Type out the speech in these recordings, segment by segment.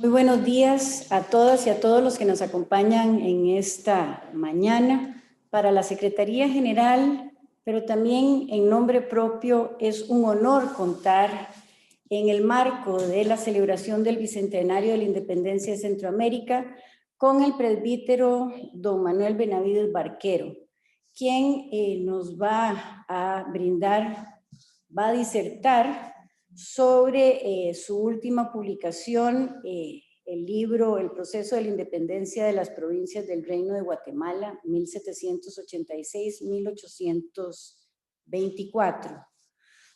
Muy buenos días a todas y a todos los que nos acompañan en esta mañana. Para la Secretaría General, pero también en nombre propio, es un honor contar en el marco de la celebración del Bicentenario de la Independencia de Centroamérica con el presbítero don Manuel Benavides Barquero, quien nos va a disertar sobre su última publicación, el libro El proceso de la independencia de las provincias del Reino de Guatemala, 1786-1824.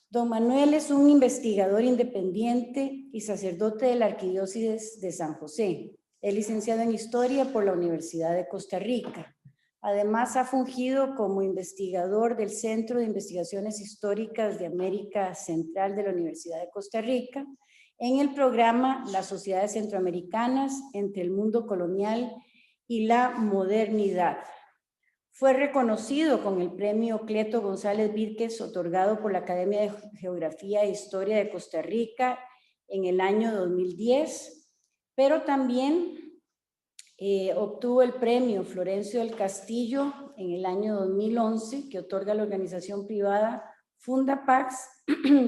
Don Manuel es un investigador independiente y sacerdote de la Arquidiócesis de San José. Es licenciado en Historia por la Universidad de Costa Rica. Además, ha fungido como investigador del Centro de Investigaciones Históricas de América Central de la Universidad de Costa Rica en el programa Las Sociedades Centroamericanas entre el Mundo Colonial y la Modernidad. Fue reconocido con el premio Cleto González Víquez, otorgado por la Academia de Geografía e Historia de Costa Rica en el año 2010, pero también obtuvo el premio Florencio del Castillo en el año 2011, que otorga la organización privada Fundapax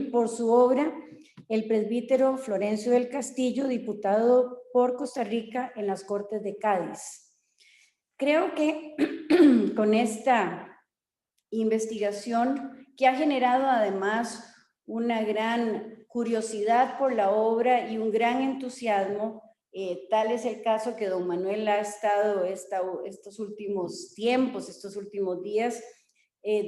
por su obra El presbítero Florencio del Castillo, diputado por Costa Rica en las Cortes de Cádiz. Creo que con esta investigación, que ha generado además una gran curiosidad por la obra y un gran entusiasmo, tal es el caso que don Manuel ha estado estos últimos tiempos, estos últimos días,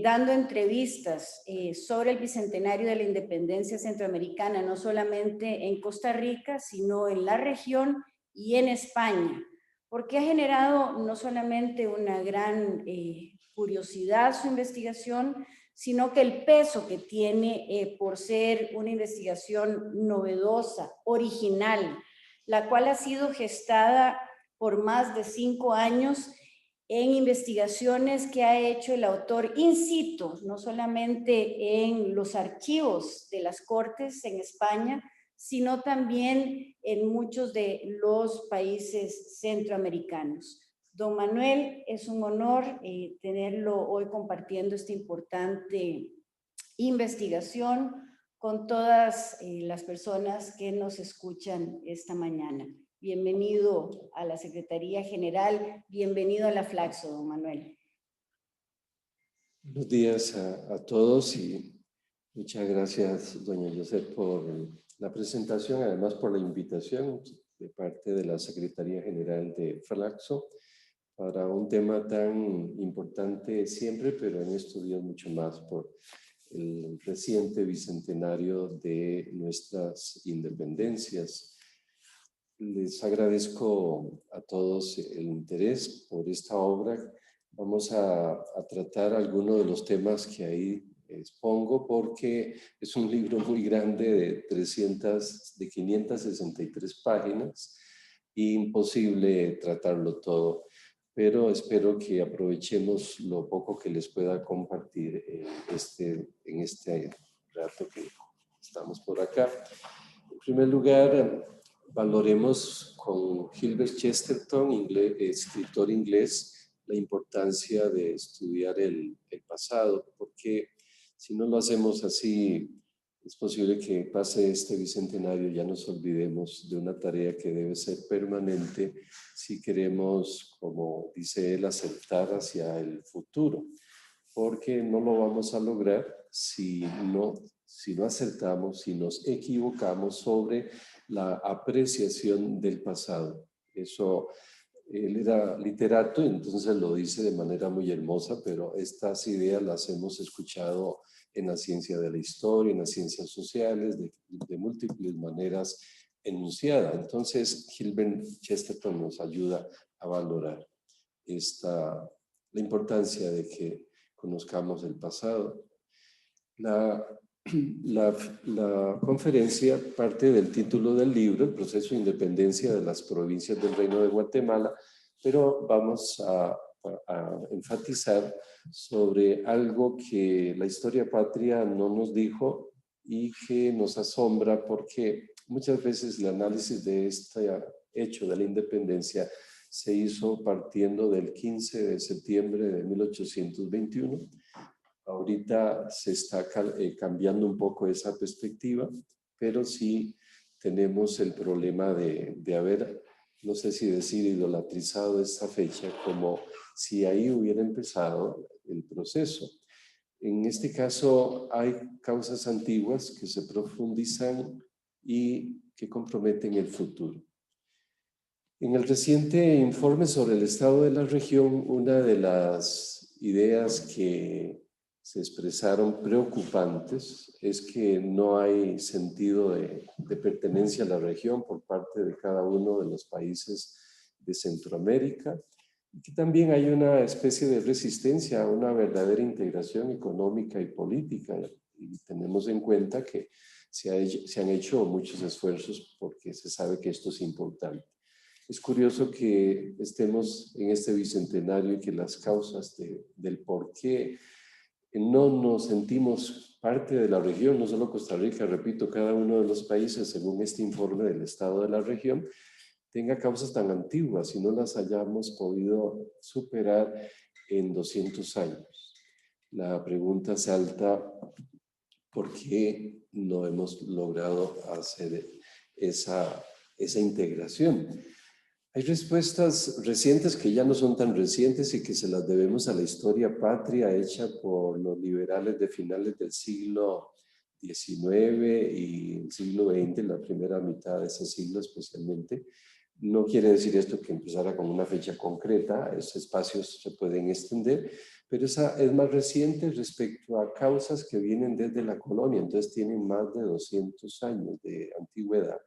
dando entrevistas sobre el Bicentenario de la Independencia Centroamericana, no solamente en Costa Rica, sino en la región y en España, porque ha generado no solamente una gran curiosidad su investigación, sino que el peso que tiene por ser una investigación novedosa, original, la cual ha sido gestada por más de 5 años en investigaciones que ha hecho el autor in situ, no solamente en los archivos de las Cortes en España, sino también en muchos de los países centroamericanos. Don Manuel, es un honor tenerlo hoy compartiendo esta importante investigación con todas las personas que nos escuchan esta mañana. Bienvenido a la Secretaría General, bienvenido a la Flaxo, don Manuel. Buenos días a todos y muchas gracias, doña Josep, por la presentación, además por la invitación de parte de la Secretaría General de Flaxo para un tema tan importante siempre, pero en estos días mucho más por el reciente bicentenario de nuestras independencias. Les agradezco a todos el interés por esta obra. Vamos a tratar algunos de los temas que ahí expongo porque es un libro muy grande de 563 páginas y imposible tratarlo todo, pero espero que aprovechemos lo poco que les pueda compartir en este rato que estamos por acá. En primer lugar, valoremos con Gilbert Chesterton, escritor inglés, la importancia de estudiar el pasado, porque si no lo hacemos así, es posible que pase este bicentenario y ya nos olvidemos de una tarea que debe ser permanente si queremos, como dice él, acertar hacia el futuro, porque no lo vamos a lograr si no acertamos, si nos equivocamos sobre la apreciación del pasado. Eso, él era literato, entonces lo dice de manera muy hermosa, pero estas ideas las hemos escuchado en la ciencia de la historia, en las ciencias sociales, de múltiples maneras enunciadas. Entonces, Gilbert Chesterton nos ayuda a valorar la importancia de que conozcamos el pasado. La conferencia parte del título del libro, El proceso de independencia de las provincias del Reino de Guatemala, pero vamos a enfatizar sobre algo que la historia patria no nos dijo y que nos asombra porque muchas veces el análisis de esta hecho de la independencia se hizo partiendo del 15 de septiembre de 1821. Ahorita se está cambiando un poco esa perspectiva, pero sí tenemos el problema de haber, no sé si decir, idolatrizado esta fecha como si ahí hubiera empezado el proceso. En este caso hay causas antiguas que se profundizan y que comprometen el futuro. En el reciente informe sobre el estado de la región, una de las ideas que se expresaron preocupantes es que no hay sentido de pertenencia a la región por parte de cada uno de los países de Centroamérica y que también hay una especie de resistencia a una verdadera integración económica y política. Y tenemos en cuenta que se han hecho muchos esfuerzos porque se sabe que esto es importante. Es curioso que estemos en este bicentenario y que las causas del por qué no nos sentimos parte de la región, no solo Costa Rica, repito, cada uno de los países, según este informe del estado de la región, tenga causas tan antiguas y no las hayamos podido superar en 200 años. La pregunta salta, ¿por qué no hemos logrado hacer esa integración? Hay respuestas recientes que ya no son tan recientes y que se las debemos a la historia patria hecha por los liberales de finales del siglo XIX y el siglo XX, la primera mitad de ese siglo especialmente. No quiere decir esto que empezara con una fecha concreta, esos espacios se pueden extender, pero esa es más reciente respecto a causas que vienen desde la colonia, entonces tienen más de 200 años de antigüedad.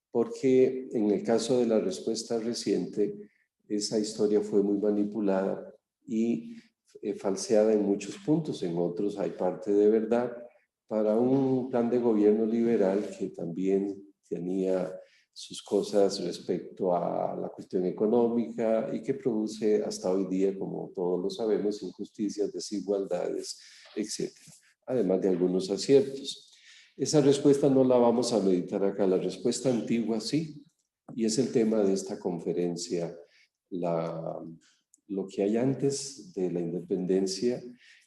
Porque en el caso de la respuesta reciente, esa historia fue muy manipulada y falseada en muchos puntos, en otros hay parte de verdad, para un plan de gobierno liberal que también tenía sus cosas respecto a la cuestión económica y que produce hasta hoy día, como todos lo sabemos, injusticias, desigualdades, etc. Además de algunos aciertos. Esa respuesta no la vamos a meditar acá, la respuesta antigua sí, y es el tema de esta conferencia, lo que hay antes de la independencia,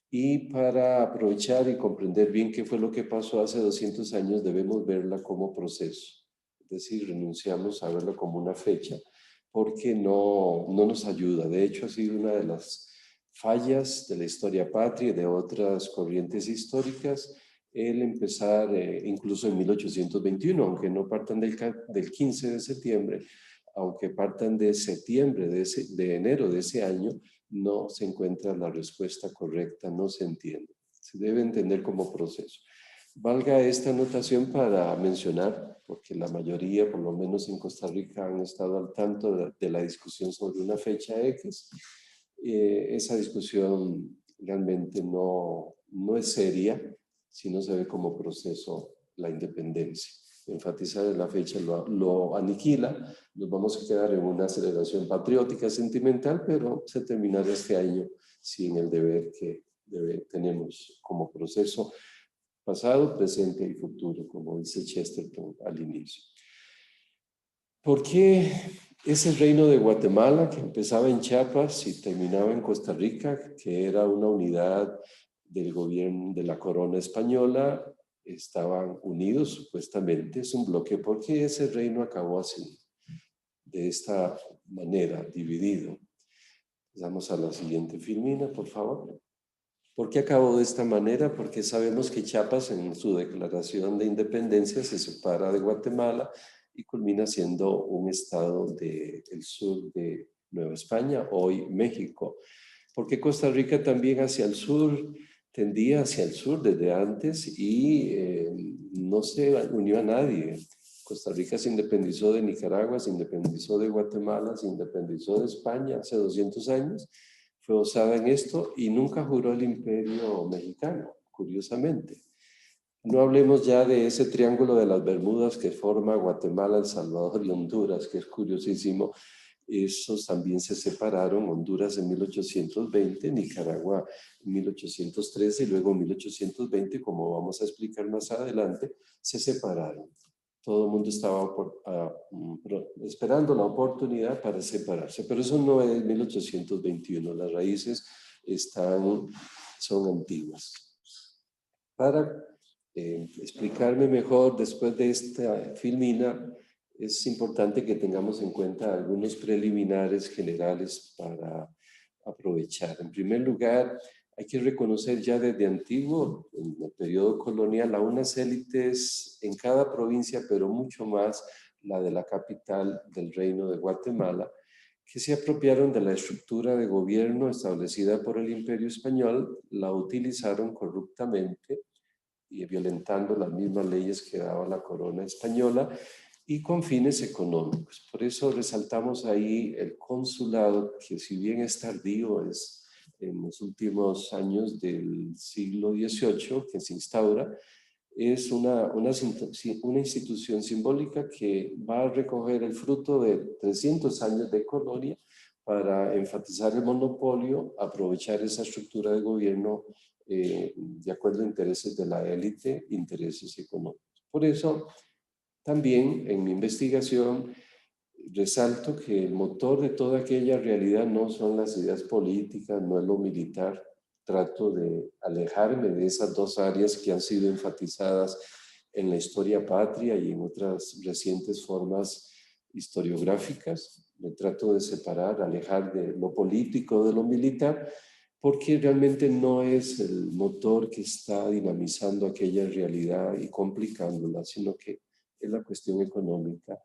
y para aprovechar y comprender bien qué fue lo que pasó hace 200 años, debemos verla como proceso, es decir, renunciamos a verla como una fecha, porque no nos ayuda. De hecho, ha sido una de las fallas de la historia patria y de otras corrientes históricas, el empezar incluso en 1821, aunque no partan del 15 de septiembre, aunque partan de septiembre, de enero de ese año, no se encuentra la respuesta correcta, no se entiende. Se debe entender como proceso. Valga esta anotación para mencionar, porque la mayoría, por lo menos en Costa Rica, han estado al tanto de la discusión sobre una fecha X. Esa discusión realmente no es seria si no se ve como proceso la independencia. Enfatizar en la fecha lo aniquila, nos vamos a quedar en una celebración patriótica, sentimental, pero se terminará este año sin el deber que tenemos como proceso pasado, presente y futuro, como dice Chesterton al inicio. ¿Por qué ese reino de Guatemala, que empezaba en Chiapas y terminaba en Costa Rica, que era una unidad del gobierno de la corona española, estaban unidos supuestamente, es un bloque? ¿Por qué ese reino acabó así, de esta manera, dividido? Vamos a la siguiente filmina, por favor. ¿Por qué acabó de esta manera? Porque sabemos que Chiapas en su declaración de independencia se separa de Guatemala y culmina siendo un estado del sur de Nueva España, hoy México. Porque Costa Rica también hacia el sur, tendía hacia el sur desde antes y no se unió a nadie. Costa Rica se independizó de Nicaragua, se independizó de Guatemala, se independizó de España hace 200 años. Fue osada en esto y nunca juró el imperio mexicano, curiosamente. No hablemos ya de ese triángulo de las Bermudas que forma Guatemala, El Salvador y Honduras, que es curiosísimo. Esos también se separaron, Honduras en 1820, Nicaragua en 1813 y luego en 1820, como vamos a explicar más adelante, se separaron. todo el mundo estaba esperando la oportunidad para separarse, pero eso no es 1821, las raíces son antiguas. Para explicarme mejor después de esta filmina, es importante que tengamos en cuenta algunos preliminares generales para aprovechar. En primer lugar, hay que reconocer ya desde antiguo, en el periodo colonial, a unas élites en cada provincia, pero mucho más la de la capital del Reino de Guatemala, que se apropiaron de la estructura de gobierno establecida por el Imperio Español, la utilizaron corruptamente y violentando las mismas leyes que daba la corona española y con fines económicos. Por eso resaltamos ahí el consulado, que si bien es tardío, es en los últimos años del siglo XVIII que se instaura, es una institución simbólica que va a recoger el fruto de 300 años de colonia para enfatizar el monopolio, aprovechar esa estructura de gobierno de acuerdo a intereses de la élite, intereses económicos. Por eso, también en mi investigación resalto que el motor de toda aquella realidad no son las ideas políticas, no es lo militar. Trato de alejarme de esas dos áreas que han sido enfatizadas en la historia patria y en otras recientes formas historiográficas. Me trato de separar, alejar de lo político de lo militar, porque realmente no es el motor que está dinamizando aquella realidad y complicándola, sino que es la cuestión económica.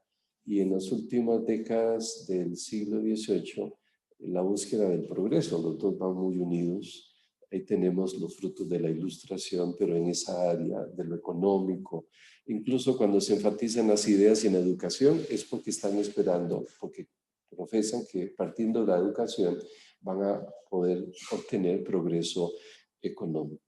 Y en las últimas décadas del siglo XVIII, la búsqueda del progreso, los dos van muy unidos. Ahí tenemos los frutos de la ilustración, pero en esa área de lo económico. Incluso cuando se enfatizan las ideas en educación, es porque están esperando, porque profesan que partiendo de la educación van a poder obtener progreso económico.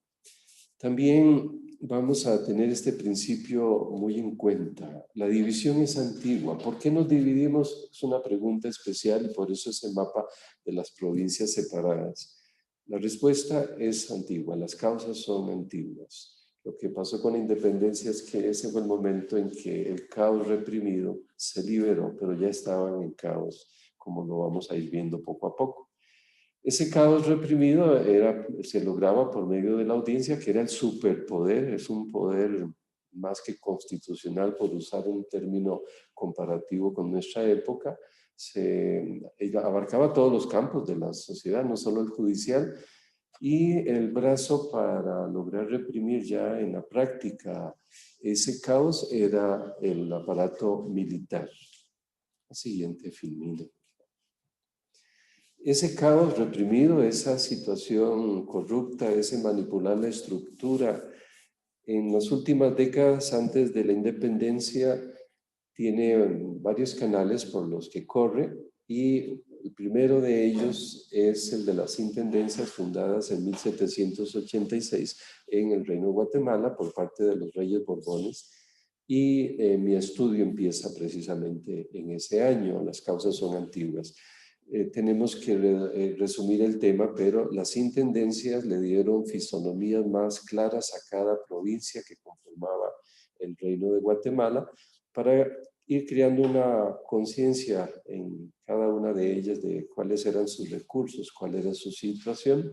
También vamos a tener este principio muy en cuenta. La división es antigua. ¿Por qué nos dividimos? Es una pregunta especial y por eso ese mapa de las provincias separadas. La respuesta es antigua, las causas son antiguas. Lo que pasó con la independencia es que ese fue el momento en que el caos reprimido se liberó, pero ya estaban en caos, como lo vamos a ir viendo poco a poco. Ese caos reprimido se lograba por medio de la audiencia, que era el superpoder, es un poder más que constitucional, por usar un término comparativo con nuestra época. Ella abarcaba todos los campos de la sociedad, no solo el judicial, y el brazo para lograr reprimir ya en la práctica ese caos era el aparato militar. La siguiente filmina. Ese caos reprimido, esa situación corrupta, ese manipular la estructura, en las últimas décadas antes de la independencia tiene varios canales por los que corre y el primero de ellos es el de las intendencias fundadas en 1786 en el Reino de Guatemala por parte de los Reyes Borbones y mi estudio empieza precisamente en ese año, las causas son antiguas. Tenemos que resumir el tema, pero las intendencias le dieron fisonomías más claras a cada provincia que conformaba el Reino de Guatemala para ir creando una conciencia en cada una de ellas de cuáles eran sus recursos, cuál era su situación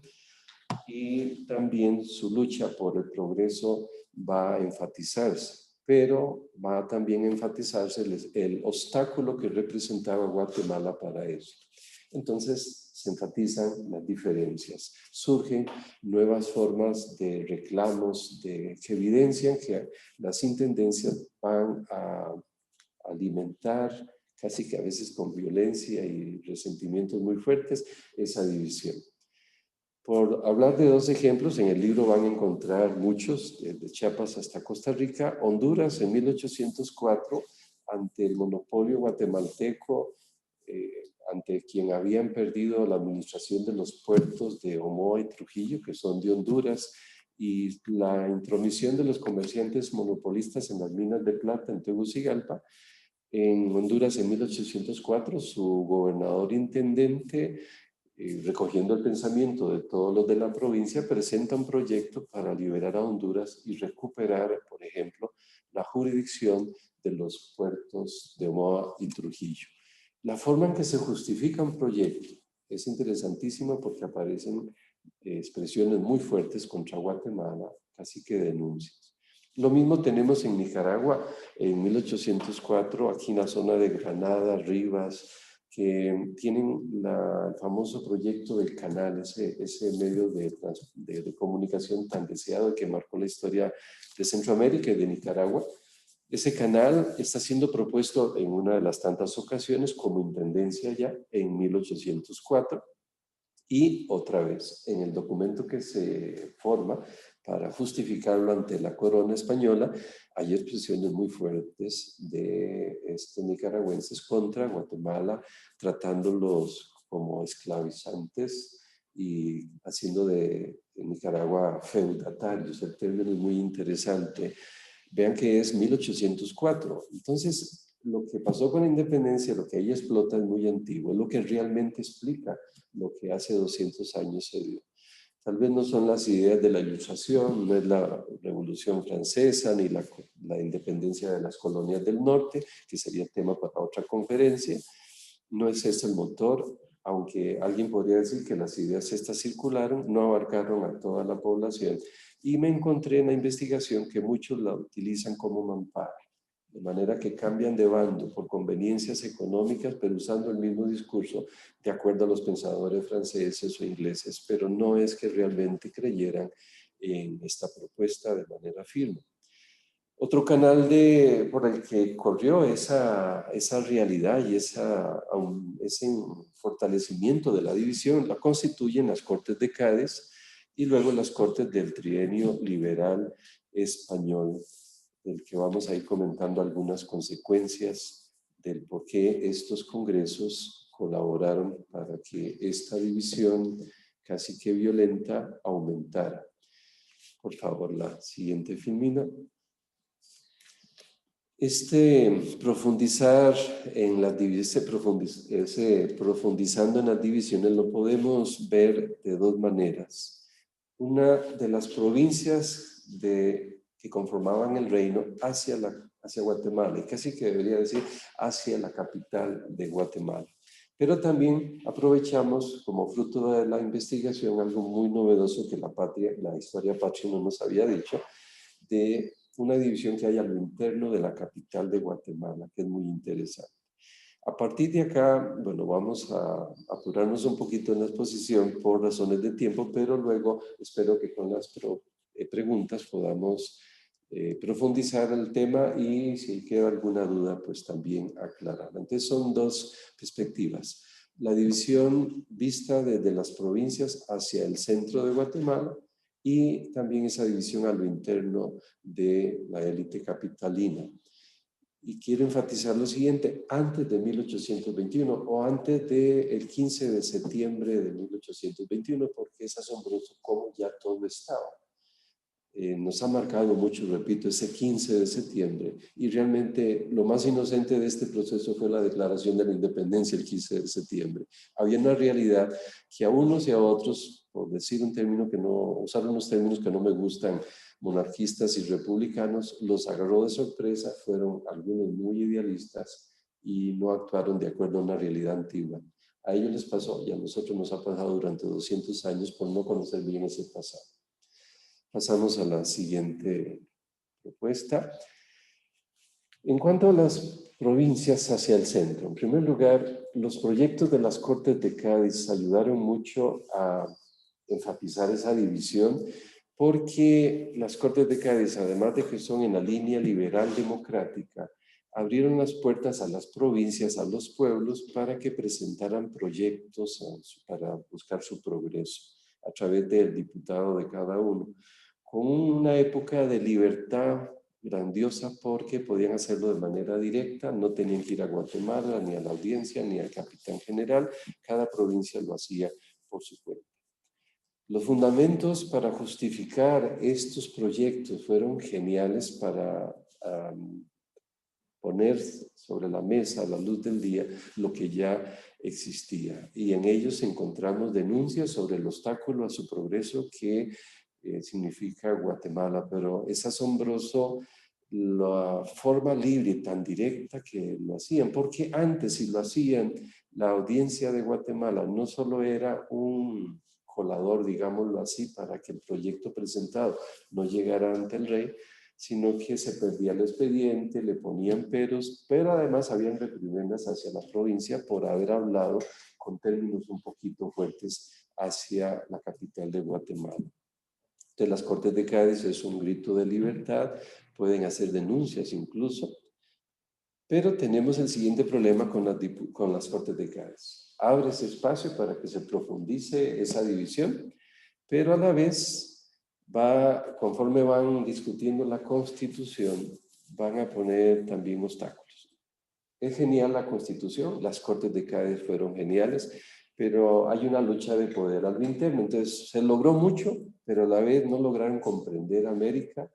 y también su lucha por el progreso va a enfatizarse, pero va también a enfatizarse el obstáculo que representaba Guatemala para eso. Entonces se enfatizan las diferencias, surgen nuevas formas de reclamos que evidencian que las intendencias van a alimentar, casi que a veces con violencia y resentimientos muy fuertes, esa división. Por hablar de dos ejemplos, en el libro van a encontrar muchos, de Chiapas hasta Costa Rica. Honduras en 1804, ante el monopolio guatemalteco, ante quien habían perdido la administración de los puertos de Omoa y Trujillo, que son de Honduras, y la intromisión de los comerciantes monopolistas en las minas de plata en Tegucigalpa. En Honduras en 1804, su gobernador intendente, recogiendo el pensamiento de todos los de la provincia, presenta un proyecto para liberar a Honduras y recuperar, por ejemplo, la jurisdicción de los puertos de Omoa y Trujillo. La forma en que se justifica un proyecto es interesantísima porque aparecen expresiones muy fuertes contra Guatemala, casi que denuncias. Lo mismo tenemos en Nicaragua en 1804, aquí en la zona de Granada, Rivas, que tienen el famoso proyecto del canal, ese medio de comunicación tan deseado que marcó la historia de Centroamérica y de Nicaragua. Ese canal está siendo propuesto en una de las tantas ocasiones como intendencia ya en 1804 y otra vez en el documento que se forma para justificarlo ante la corona española hay expresiones muy fuertes de estos nicaragüenses contra Guatemala, tratándolos como esclavizantes y haciendo de Nicaragua feudatarios. El término es muy interesante. Vean que es 1804. Entonces, lo que pasó con la independencia, lo que ahí explota es muy antiguo, es lo que realmente explica lo que hace 200 años se dio. Tal vez no son las ideas de la Ilustración, no es la Revolución Francesa ni la independencia de las colonias del norte, que sería tema para otra conferencia. No es ese el motor, aunque alguien podría decir que las ideas estas circularon, no abarcaron a toda la población. Y me encontré en la investigación que muchos la utilizan como mampara, de manera que cambian de bando por conveniencias económicas, pero usando el mismo discurso de acuerdo a los pensadores franceses o ingleses, pero no es que realmente creyeran en esta propuesta de manera firme. Otro canal por el que corrió esa realidad y ese fortalecimiento de la división la constituyen las Cortes de Cádiz y luego las Cortes del Trienio Liberal Español, del que vamos a ir comentando algunas consecuencias del por qué estos congresos colaboraron para que esta división casi que violenta aumentara. Por favor, la siguiente filmina. Profundizando en las divisiones lo podemos ver de dos maneras. Una de las provincias que conformaban el reino hacia Guatemala, y casi que debería decir hacia la capital de Guatemala. Pero también aprovechamos como fruto de la investigación algo muy novedoso que la historia patria no nos había dicho, de una división que hay a lo interno de la capital de Guatemala, que es muy interesante. A partir de acá, bueno, vamos a apurarnos un poquito en la exposición por razones de tiempo, pero luego espero que con las preguntas podamos profundizar el tema y si queda alguna duda, pues también aclarar. Entonces son dos perspectivas. La división vista desde las provincias hacia el centro de Guatemala y también esa división a lo interno de la élite capitalina. Y quiero enfatizar lo siguiente, antes de 1821 o antes del 15 de septiembre de 1821, porque es asombroso cómo ya todo estaba. Nos ha marcado mucho, repito, ese 15 de septiembre y realmente lo más inocente de este proceso fue la declaración de la independencia el 15 de septiembre. Había una realidad que a unos y a otros, por decir usar unos términos que no me gustan, monarquistas y republicanos, los agarró de sorpresa, fueron algunos muy idealistas y no actuaron de acuerdo a una realidad antigua. A ellos les pasó y a nosotros nos ha pasado durante 200 años por no conocer bien ese pasado. Pasamos a la siguiente propuesta. En cuanto a las provincias hacia el centro, en primer lugar, los proyectos de las Cortes de Cádiz ayudaron mucho a enfatizar esa división porque las Cortes de Cádiz, además de que son en la línea liberal democrática, abrieron las puertas a las provincias, a los pueblos, para que presentaran proyectos para buscar su progreso a través del diputado de cada uno, con una época de libertad grandiosa porque podían hacerlo de manera directa, no tenían que ir a Guatemala, ni a la audiencia, ni al capitán general, cada provincia lo hacía por su cuenta. Los fundamentos para justificar estos proyectos fueron geniales para poner sobre la mesa a la luz del día lo que ya existía. Y en ellos encontramos denuncias sobre el obstáculo a su progreso que significa Guatemala, pero es asombroso la forma libre y tan directa que lo hacían, porque antes si lo hacían, la audiencia de Guatemala no solo era un colador, digámoslo así, para que el proyecto presentado no llegara ante el rey, sino que se perdía el expediente, le ponían peros, pero además habían reprimendas hacia la provincia por haber hablado con términos un poquito fuertes hacia la capital de Guatemala. Entonces, las Cortes de Cádiz es un grito de libertad, pueden hacer denuncias incluso, pero tenemos el siguiente problema con las Cortes de Cádiz. Abre ese espacio para que se profundice esa división, pero a la vez, conforme van discutiendo la Constitución, van a poner también obstáculos. Es genial la Constitución, las Cortes de Cádiz fueron geniales, pero hay una lucha de poder al interno. Entonces, se logró mucho, pero a la vez no lograron comprender América,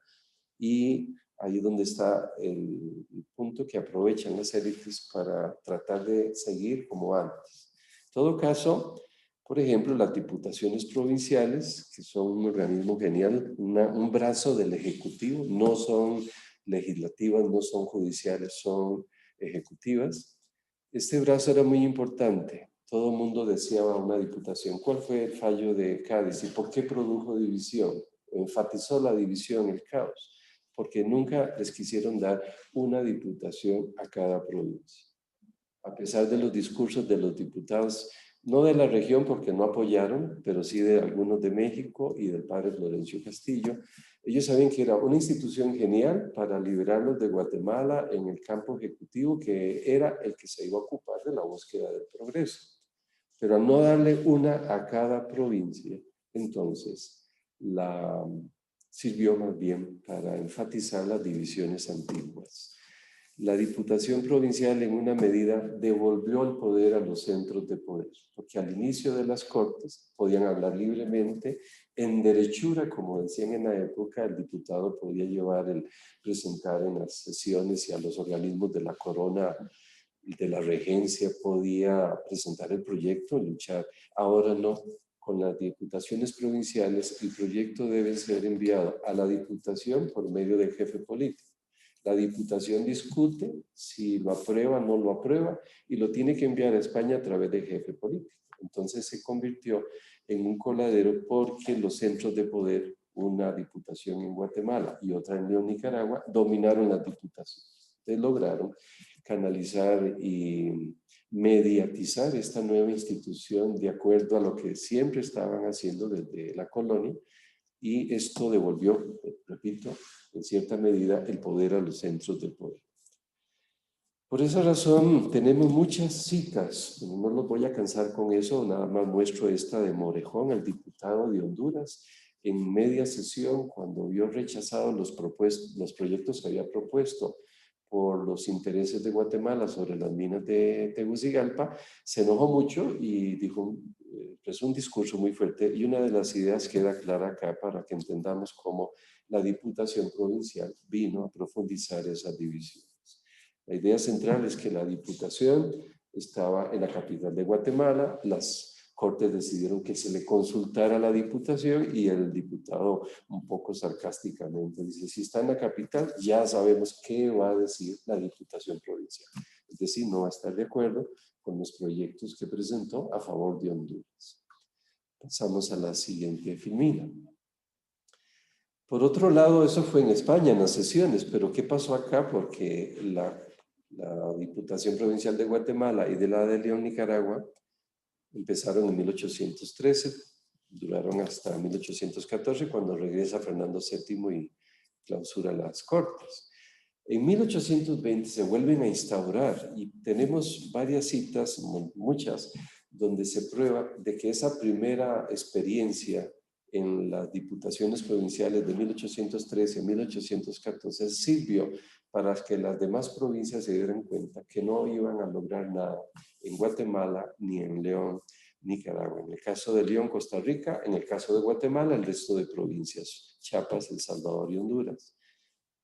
y ahí es donde está el punto que aprovechan las élites para tratar de seguir como antes. En todo caso, por ejemplo, las diputaciones provinciales, que son un organismo genial, un brazo del Ejecutivo, no son legislativas, no son judiciales, son ejecutivas. Este brazo era muy importante. Todo el mundo deseaba una diputación. ¿Cuál fue el fallo de Cádiz y por qué produjo división? Enfatizó la división, el caos, porque nunca les quisieron dar una diputación a cada provincia. A pesar de los discursos de los diputados, no de la región porque no apoyaron, pero sí de algunos de México y del padre Florencio Castillo, ellos sabían que era una institución genial para liberarlos de Guatemala en el campo ejecutivo, que era el que se iba a ocupar de la búsqueda del progreso. Pero al no darle una a cada provincia, entonces sirvió más bien para enfatizar las divisiones antiguas. La Diputación Provincial en una medida devolvió el poder a los centros de poder, porque al inicio de las Cortes podían hablar libremente, en derechura, como decían en la época, el diputado podía presentar en las sesiones y a los organismos de la corona, de la regencia, podía presentar el proyecto, luchar. Ahora no. Con las diputaciones provinciales, el proyecto debe ser enviado a la diputación por medio del jefe político. La diputación discute si lo aprueba o no lo aprueba y lo tiene que enviar a España a través del jefe político. Entonces se convirtió en un coladero porque los centros de poder, una diputación en Guatemala y otra en León, Nicaragua, dominaron las diputaciones. Entonces lograron canalizar y mediatizar esta nueva institución de acuerdo a lo que siempre estaban haciendo desde la colonia, y esto devolvió, repito, en cierta medida el poder a los centros del poder. Por esa razón tenemos muchas citas, no los voy a cansar con eso, nada más muestro esta de Morejón, el diputado de Honduras, en media sesión, cuando vio rechazados los proyectos que había propuesto por los intereses de Guatemala sobre las minas de Tegucigalpa, se enojó mucho y dijo, pues un discurso muy fuerte, y una de las ideas queda clara acá para que entendamos cómo la Diputación Provincial vino a profundizar esas divisiones. La idea central es que la Diputación estaba en la capital de Guatemala, las Cortes decidieron que se le consultara a la Diputación y el diputado un poco sarcásticamente dice, si está en la capital ya sabemos qué va a decir la Diputación Provincial. Es decir, no va a estar de acuerdo con los proyectos que presentó a favor de Honduras. Pasamos a la siguiente filmina. Por otro lado, eso fue en España, en las sesiones, pero ¿qué pasó acá? Porque la Diputación Provincial de Guatemala y de la de León, Nicaragua, empezaron en 1813, duraron hasta 1814, cuando regresa Fernando VII y clausura las Cortes. En 1820 se vuelven a instaurar y tenemos varias citas, muchas, donde se prueba de que esa primera experiencia en las diputaciones provinciales de 1813 a 1814 sirvió para que las demás provincias se dieran cuenta que no iban a lograr nada en Guatemala ni en León, Nicaragua. En el caso de León, Costa Rica; en el caso de Guatemala, el resto de provincias, Chiapas, El Salvador y Honduras.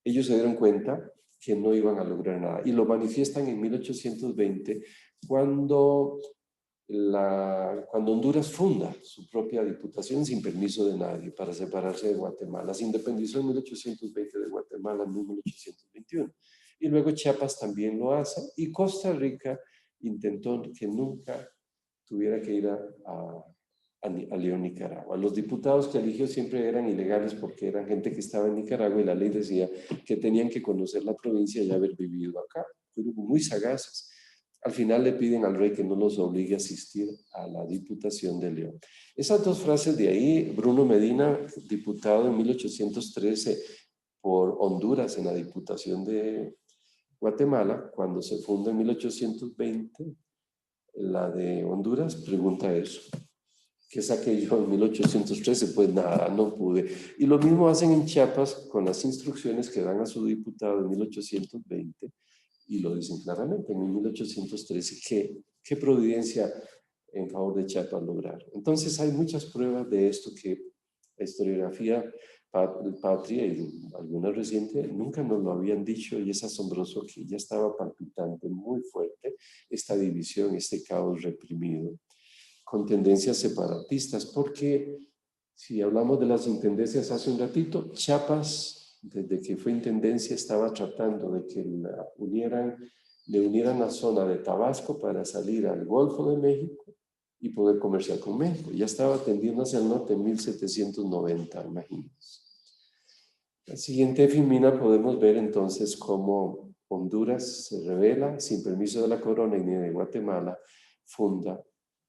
Ellos se dieron cuenta que no iban a lograr nada y lo manifiestan en 1820 cuando Honduras funda su propia diputación sin permiso de nadie para separarse de Guatemala. Se independizó en 1820 de Guatemala, en 1821. XXI. Y luego Chiapas también lo hace, y Costa Rica intentó que nunca tuviera que ir a León, Nicaragua. Los diputados que eligió siempre eran ilegales porque eran gente que estaba en Nicaragua y la ley decía que tenían que conocer la provincia y haber vivido acá. Fueron muy sagaces. Al final le piden al rey que no los obligue a asistir a la Diputación de León. Esas dos frases de ahí, Bruno Medina, diputado en 1813 por Honduras en la Diputación de Guatemala, cuando se funda en 1820, la de Honduras, pregunta eso. ¿Qué saqué yo en 1813? Pues nada, no pude. Y lo mismo hacen en Chiapas con las instrucciones que dan a su diputado en 1820 y lo dicen claramente en 1813 qué providencia en favor de Chiapas lograr. Entonces hay muchas pruebas de esto que la historiografía patria y alguna reciente nunca nos lo habían dicho, y es asombroso que ya estaba palpitante muy fuerte esta división, este caos reprimido con tendencias separatistas, porque si hablamos de las intendencias hace un ratito, Chiapas, desde que fue intendencia, estaba tratando de que le unieran la zona de Tabasco para salir al Golfo de México y poder comerciar con México. Ya estaba tendiendo hacia el norte en 1790, imagínense. La siguiente efimina podemos ver entonces cómo Honduras se rebela sin permiso de la corona y ni de Guatemala, funda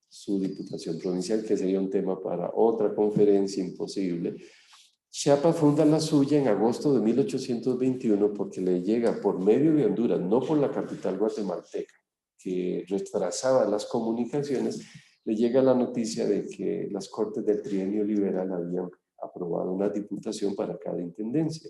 su diputación provincial, que sería un tema para otra conferencia imposible. Chiapas funda la suya en agosto de 1821 porque le llega por medio de Honduras, no por la capital guatemalteca, que retrasaba las comunicaciones, le llega la noticia de que las Cortes del Trienio Liberal habían aprobado una diputación para cada intendencia.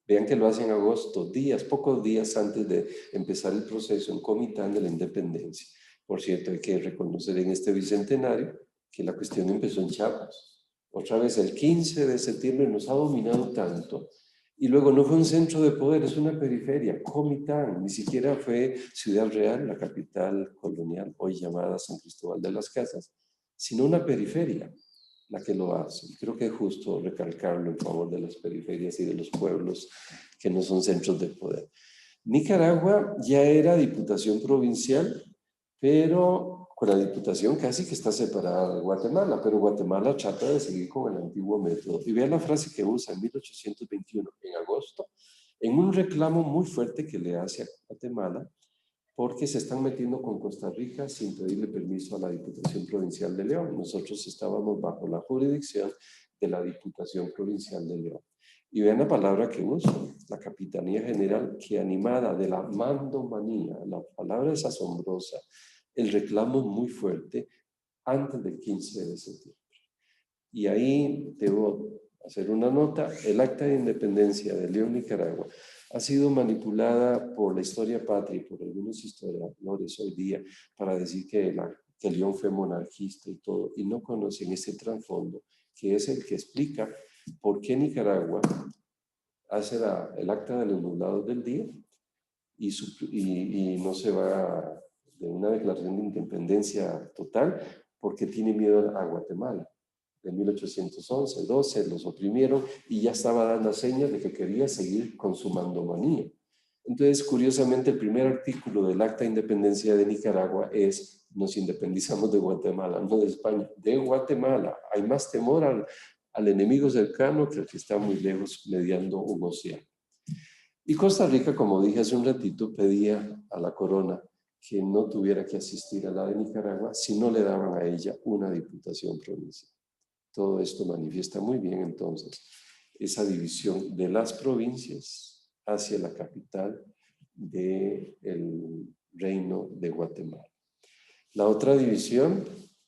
Vean que lo hacen en agosto, pocos días antes de empezar el proceso en Comitán de la Independencia. Por cierto, hay que reconocer en este bicentenario que la cuestión empezó en Chiapas. Otra vez, el 15 de septiembre nos ha dominado tanto. Y luego no fue un centro de poder, es una periferia, Comitán, ni siquiera fue Ciudad Real, la capital colonial, hoy llamada San Cristóbal de las Casas, sino una periferia la que lo hace. Creo que es justo recalcarlo en favor de las periferias y de los pueblos que no son centros de poder. Nicaragua ya era diputación provincial, pero con la diputación casi que está separada de Guatemala, pero Guatemala trata de seguir con el antiguo método. Y vean la frase que usa en 1821, en agosto, en un reclamo muy fuerte que le hace a Guatemala, porque se están metiendo con Costa Rica sin pedirle permiso a la Diputación Provincial de León. Nosotros estábamos bajo la jurisdicción de la Diputación Provincial de León. Y vean la palabra que uso, la Capitanía General, que animada de la mandomanía, la palabra es asombrosa, el reclamo es muy fuerte antes del 15 de septiembre. Y ahí debo hacer una nota, el Acta de Independencia de León, Nicaragua, ha sido manipulada por la historia patria y por algunos historiadores hoy día para decir que León fue monarquista y todo, y no conocen ese trasfondo, que es el que explica por qué Nicaragua hace el acta de los nublados del día y no se va de una declaración de independencia total porque tiene miedo a Guatemala. En 1811, 12, los oprimieron y ya estaba dando señas de que quería seguir con su mandomanía. Entonces, curiosamente, el primer artículo del Acta de Independencia de Nicaragua es: nos independizamos de Guatemala, no de España, de Guatemala. Hay más temor al enemigo cercano que al que está muy lejos mediando un océano. Y Costa Rica, como dije hace un ratito, pedía a la corona que no tuviera que asistir a la de Nicaragua si no le daban a ella una diputación provincial. Todo esto manifiesta muy bien entonces esa división de las provincias hacia la capital del reino de Guatemala. La otra división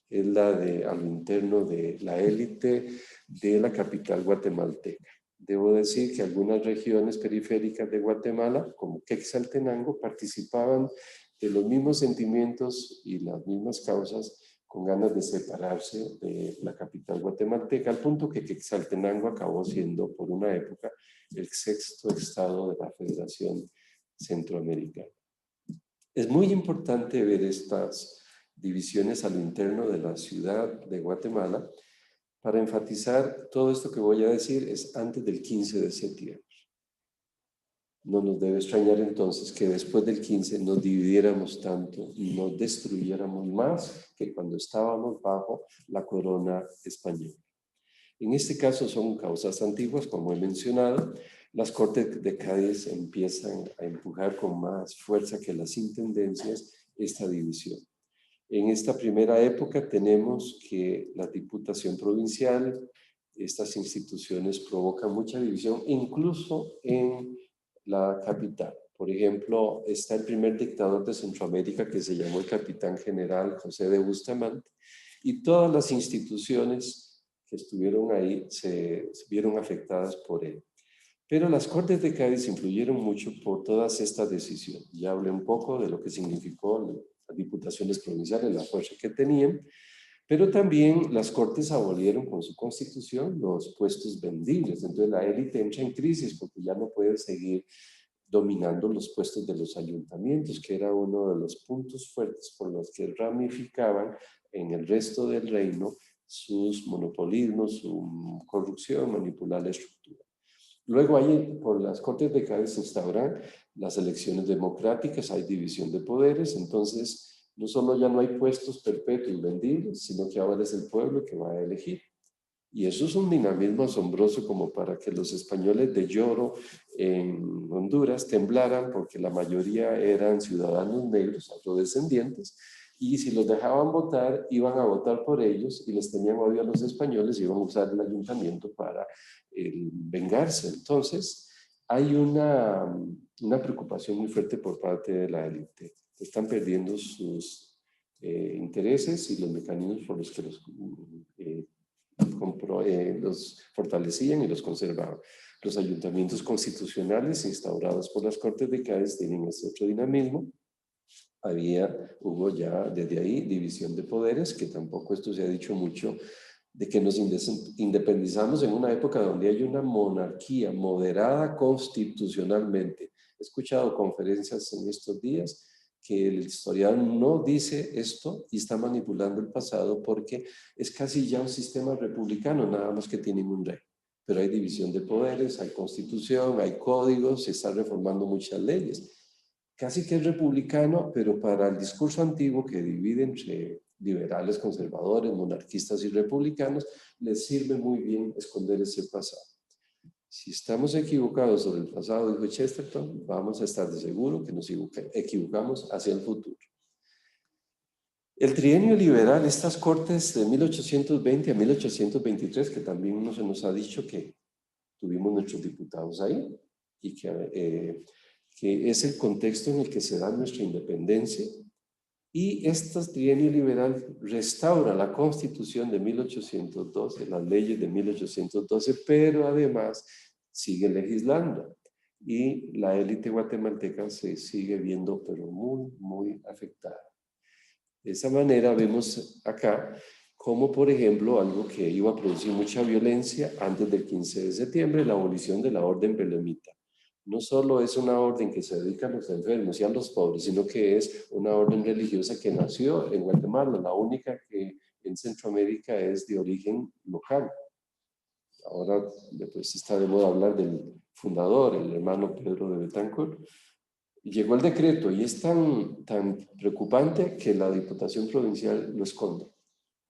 es la al interno de la élite de la capital guatemalteca. Debo decir que algunas regiones periféricas de Guatemala, como Quetzaltenango, participaban de los mismos sentimientos y las mismas causas, con ganas de separarse de la capital guatemalteca, al punto que Quetzaltenango acabó siendo por una época el sexto estado de la Federación Centroamericana. Es muy importante ver estas divisiones al interno de la ciudad de Guatemala para enfatizar todo esto que voy a decir es antes del 15 de septiembre. No nos debe extrañar entonces que después del 15 nos dividiéramos tanto y nos destruyéramos más que cuando estábamos bajo la corona española. En este caso son causas antiguas, como he mencionado. Las Cortes de Cádiz empiezan a empujar con más fuerza que las intendencias esta división. En esta primera época tenemos que la Diputación Provincial, estas instituciones provocan mucha división, incluso en la capital. Por ejemplo, está el primer dictador de Centroamérica que se llamó el Capitán General José de Bustamante, y todas las instituciones que estuvieron ahí se vieron afectadas por él. Pero las Cortes de Cádiz influyeron mucho por todas estas decisiones. Ya hablé un poco de lo que significó las diputaciones provinciales, la fuerza que tenían, pero también las Cortes abolieron con su constitución los puestos vendibles. Entonces la élite entra en crisis porque ya no puede seguir dominando los puestos de los ayuntamientos, que era uno de los puntos fuertes por los que ramificaban en el resto del reino sus monopolismos, su corrupción, manipular la estructura. Luego ahí, por las Cortes de Cádiz se instauran las elecciones democráticas, hay división de poderes, entonces no solo ya no hay puestos perpetuos vendibles, sino que ahora es el pueblo que va a elegir. Y eso es un dinamismo asombroso como para que los españoles de Lloro en Honduras temblaran porque la mayoría eran ciudadanos negros, afrodescendientes, y si los dejaban votar, iban a votar por ellos y les tenían odio a los españoles y iban a usar el ayuntamiento para vengarse. Entonces, hay una preocupación muy fuerte por parte de la élite. Están perdiendo sus intereses y los mecanismos por los que los fortalecían y los conservaban. Los ayuntamientos constitucionales instaurados por las Cortes de Cádiz tienen ese otro dinamismo. Hubo ya desde ahí división de poderes, que tampoco esto se ha dicho mucho, de que nos independizamos en una época donde hay una monarquía moderada constitucionalmente. He escuchado conferencias en estos días que el historiador no dice esto y está manipulando el pasado porque es casi ya un sistema republicano, nada más que tienen un rey. Pero hay división de poderes, hay constitución, hay códigos, se están reformando muchas leyes. Casi que es republicano, pero para el discurso antiguo que divide entre liberales, conservadores, monarquistas y republicanos, les sirve muy bien esconder ese pasado. Si estamos equivocados sobre el pasado, dijo Chesterton, vamos a estar de seguro que nos equivocamos hacia el futuro. El trienio liberal, estas cortes de 1820 a 1823, que también no se nos ha dicho que tuvimos nuestros diputados ahí, y que es el contexto en el que se da nuestra independencia, y este trienio liberal restaura la Constitución de 1812, las leyes de 1812, pero además sigue legislando. Y la élite guatemalteca se sigue viendo, pero muy, muy afectada. De esa manera vemos acá como, por ejemplo, algo que iba a producir mucha violencia antes del 15 de septiembre, la abolición de la orden belemita. No solo es una orden que se dedica a los enfermos y a los pobres, sino que es una orden religiosa que nació en Guatemala, la única que en Centroamérica es de origen local. Ahora pues, está de moda hablar del fundador, el hermano Pedro de Betancourt. Llegó el decreto y es tan preocupante que la Diputación Provincial lo esconde.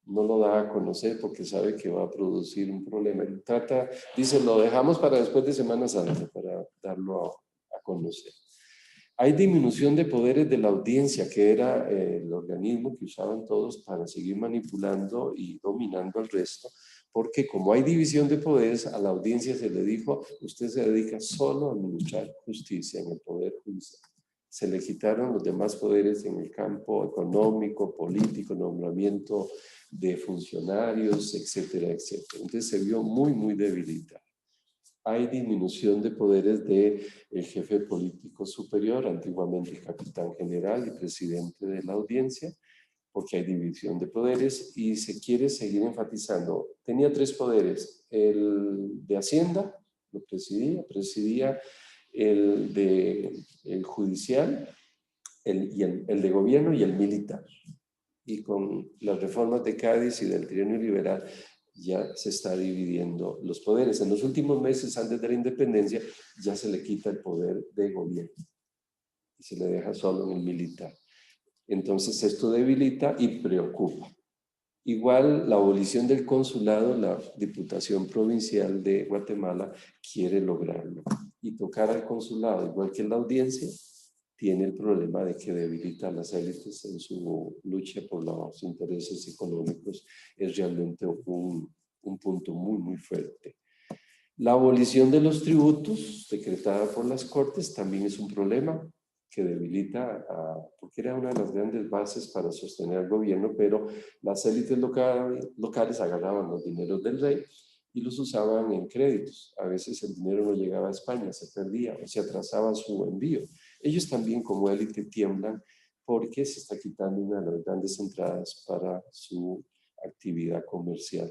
No lo da a conocer porque sabe que va a producir un problema. Y dice, lo dejamos para después de Semana Santa, para darlo a conocer. Hay disminución de poderes de la audiencia, que era el organismo que usaban todos para seguir manipulando y dominando al resto, porque como hay división de poderes, a la audiencia se le dijo, usted se dedica solo a administrar justicia en el poder judicial. Se le quitaron los demás poderes en el campo económico, político, nombramiento de funcionarios, etcétera, etcétera. Entonces se vio muy, muy debilitada. Hay disminución de poderes del jefe político superior, antiguamente el capitán general y presidente de la audiencia, porque hay división de poderes y se quiere seguir enfatizando. Tenía 3 poderes, el de Hacienda, lo presidía el judicial, el de gobierno y el militar. Y con las reformas de Cádiz y del trienio liberal, ya se está dividiendo los poderes. En los últimos meses, antes de la independencia, ya se le quita el poder de gobierno y se le deja solo en el militar. Entonces esto debilita y preocupa. Igual la abolición del consulado, la Diputación Provincial de Guatemala quiere lograrlo. Y tocar al consulado, igual que la audiencia, tiene el problema de que debilita a las élites en su lucha por los intereses económicos. Es realmente un punto muy, muy fuerte. La abolición de los tributos, decretada por las Cortes, también es un problema que debilita, porque era una de las grandes bases para sostener al gobierno, pero las élites locales agarraban los dineros del rey y los usaban en créditos. A veces el dinero no llegaba a España, se perdía o se atrasaba su envío. Ellos también como élite tiemblan porque se está quitando una de las grandes entradas para su actividad comercial,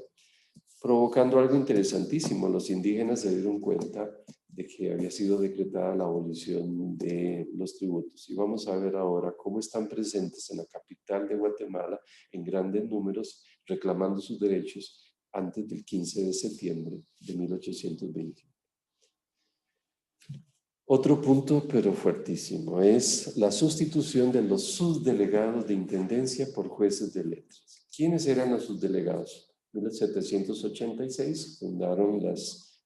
provocando algo interesantísimo. Los indígenas se dieron cuenta de que había sido decretada la abolición de los tributos. Y vamos a ver ahora cómo están presentes en la capital de Guatemala en grandes números reclamando sus derechos antes del 15 de septiembre de 1821. Otro punto, pero fuertísimo, es la sustitución de los subdelegados de intendencia por jueces de letras. ¿Quiénes eran los subdelegados? En 1786 fundaron las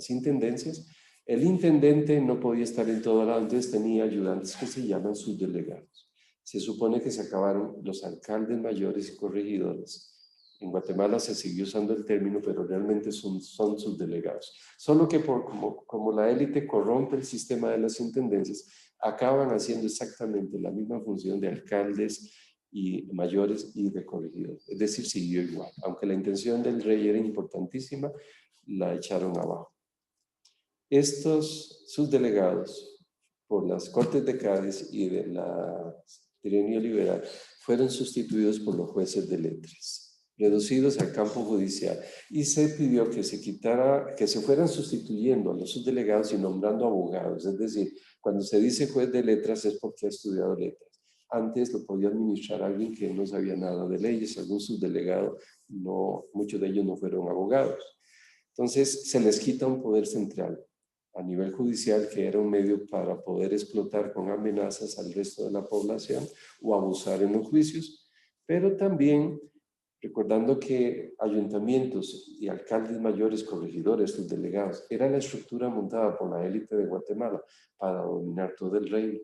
intendencias. El intendente no podía estar en todo lado, entonces tenía ayudantes que se llaman subdelegados. Se supone que se acabaron los alcaldes mayores y corregidores. En Guatemala se siguió usando el término, pero realmente son subdelegados. Solo que como la élite corrompe el sistema de las intendencias, acaban haciendo exactamente la misma función de alcaldes y mayores y de corregidores. Es decir, siguió igual. Aunque la intención del rey era importantísima, la echaron abajo. Estos subdelegados, por las Cortes de Cádiz y de la Trienio Liberal, fueron sustituidos por los jueces de letras, reducidos al campo judicial, y se pidió que se fueran sustituyendo a los subdelegados y nombrando abogados. Es decir, cuando se dice juez de letras es porque ha estudiado letras. Antes lo podía administrar alguien que no sabía nada de leyes, algún subdelegado, muchos de ellos no fueron abogados. Entonces se les quita un poder central a nivel judicial, que era un medio para poder explotar con amenazas al resto de la población o abusar en los juicios, pero también recordando que ayuntamientos y alcaldes mayores, corregidores, sus delegados, era la estructura montada por la élite de Guatemala para dominar todo el reino.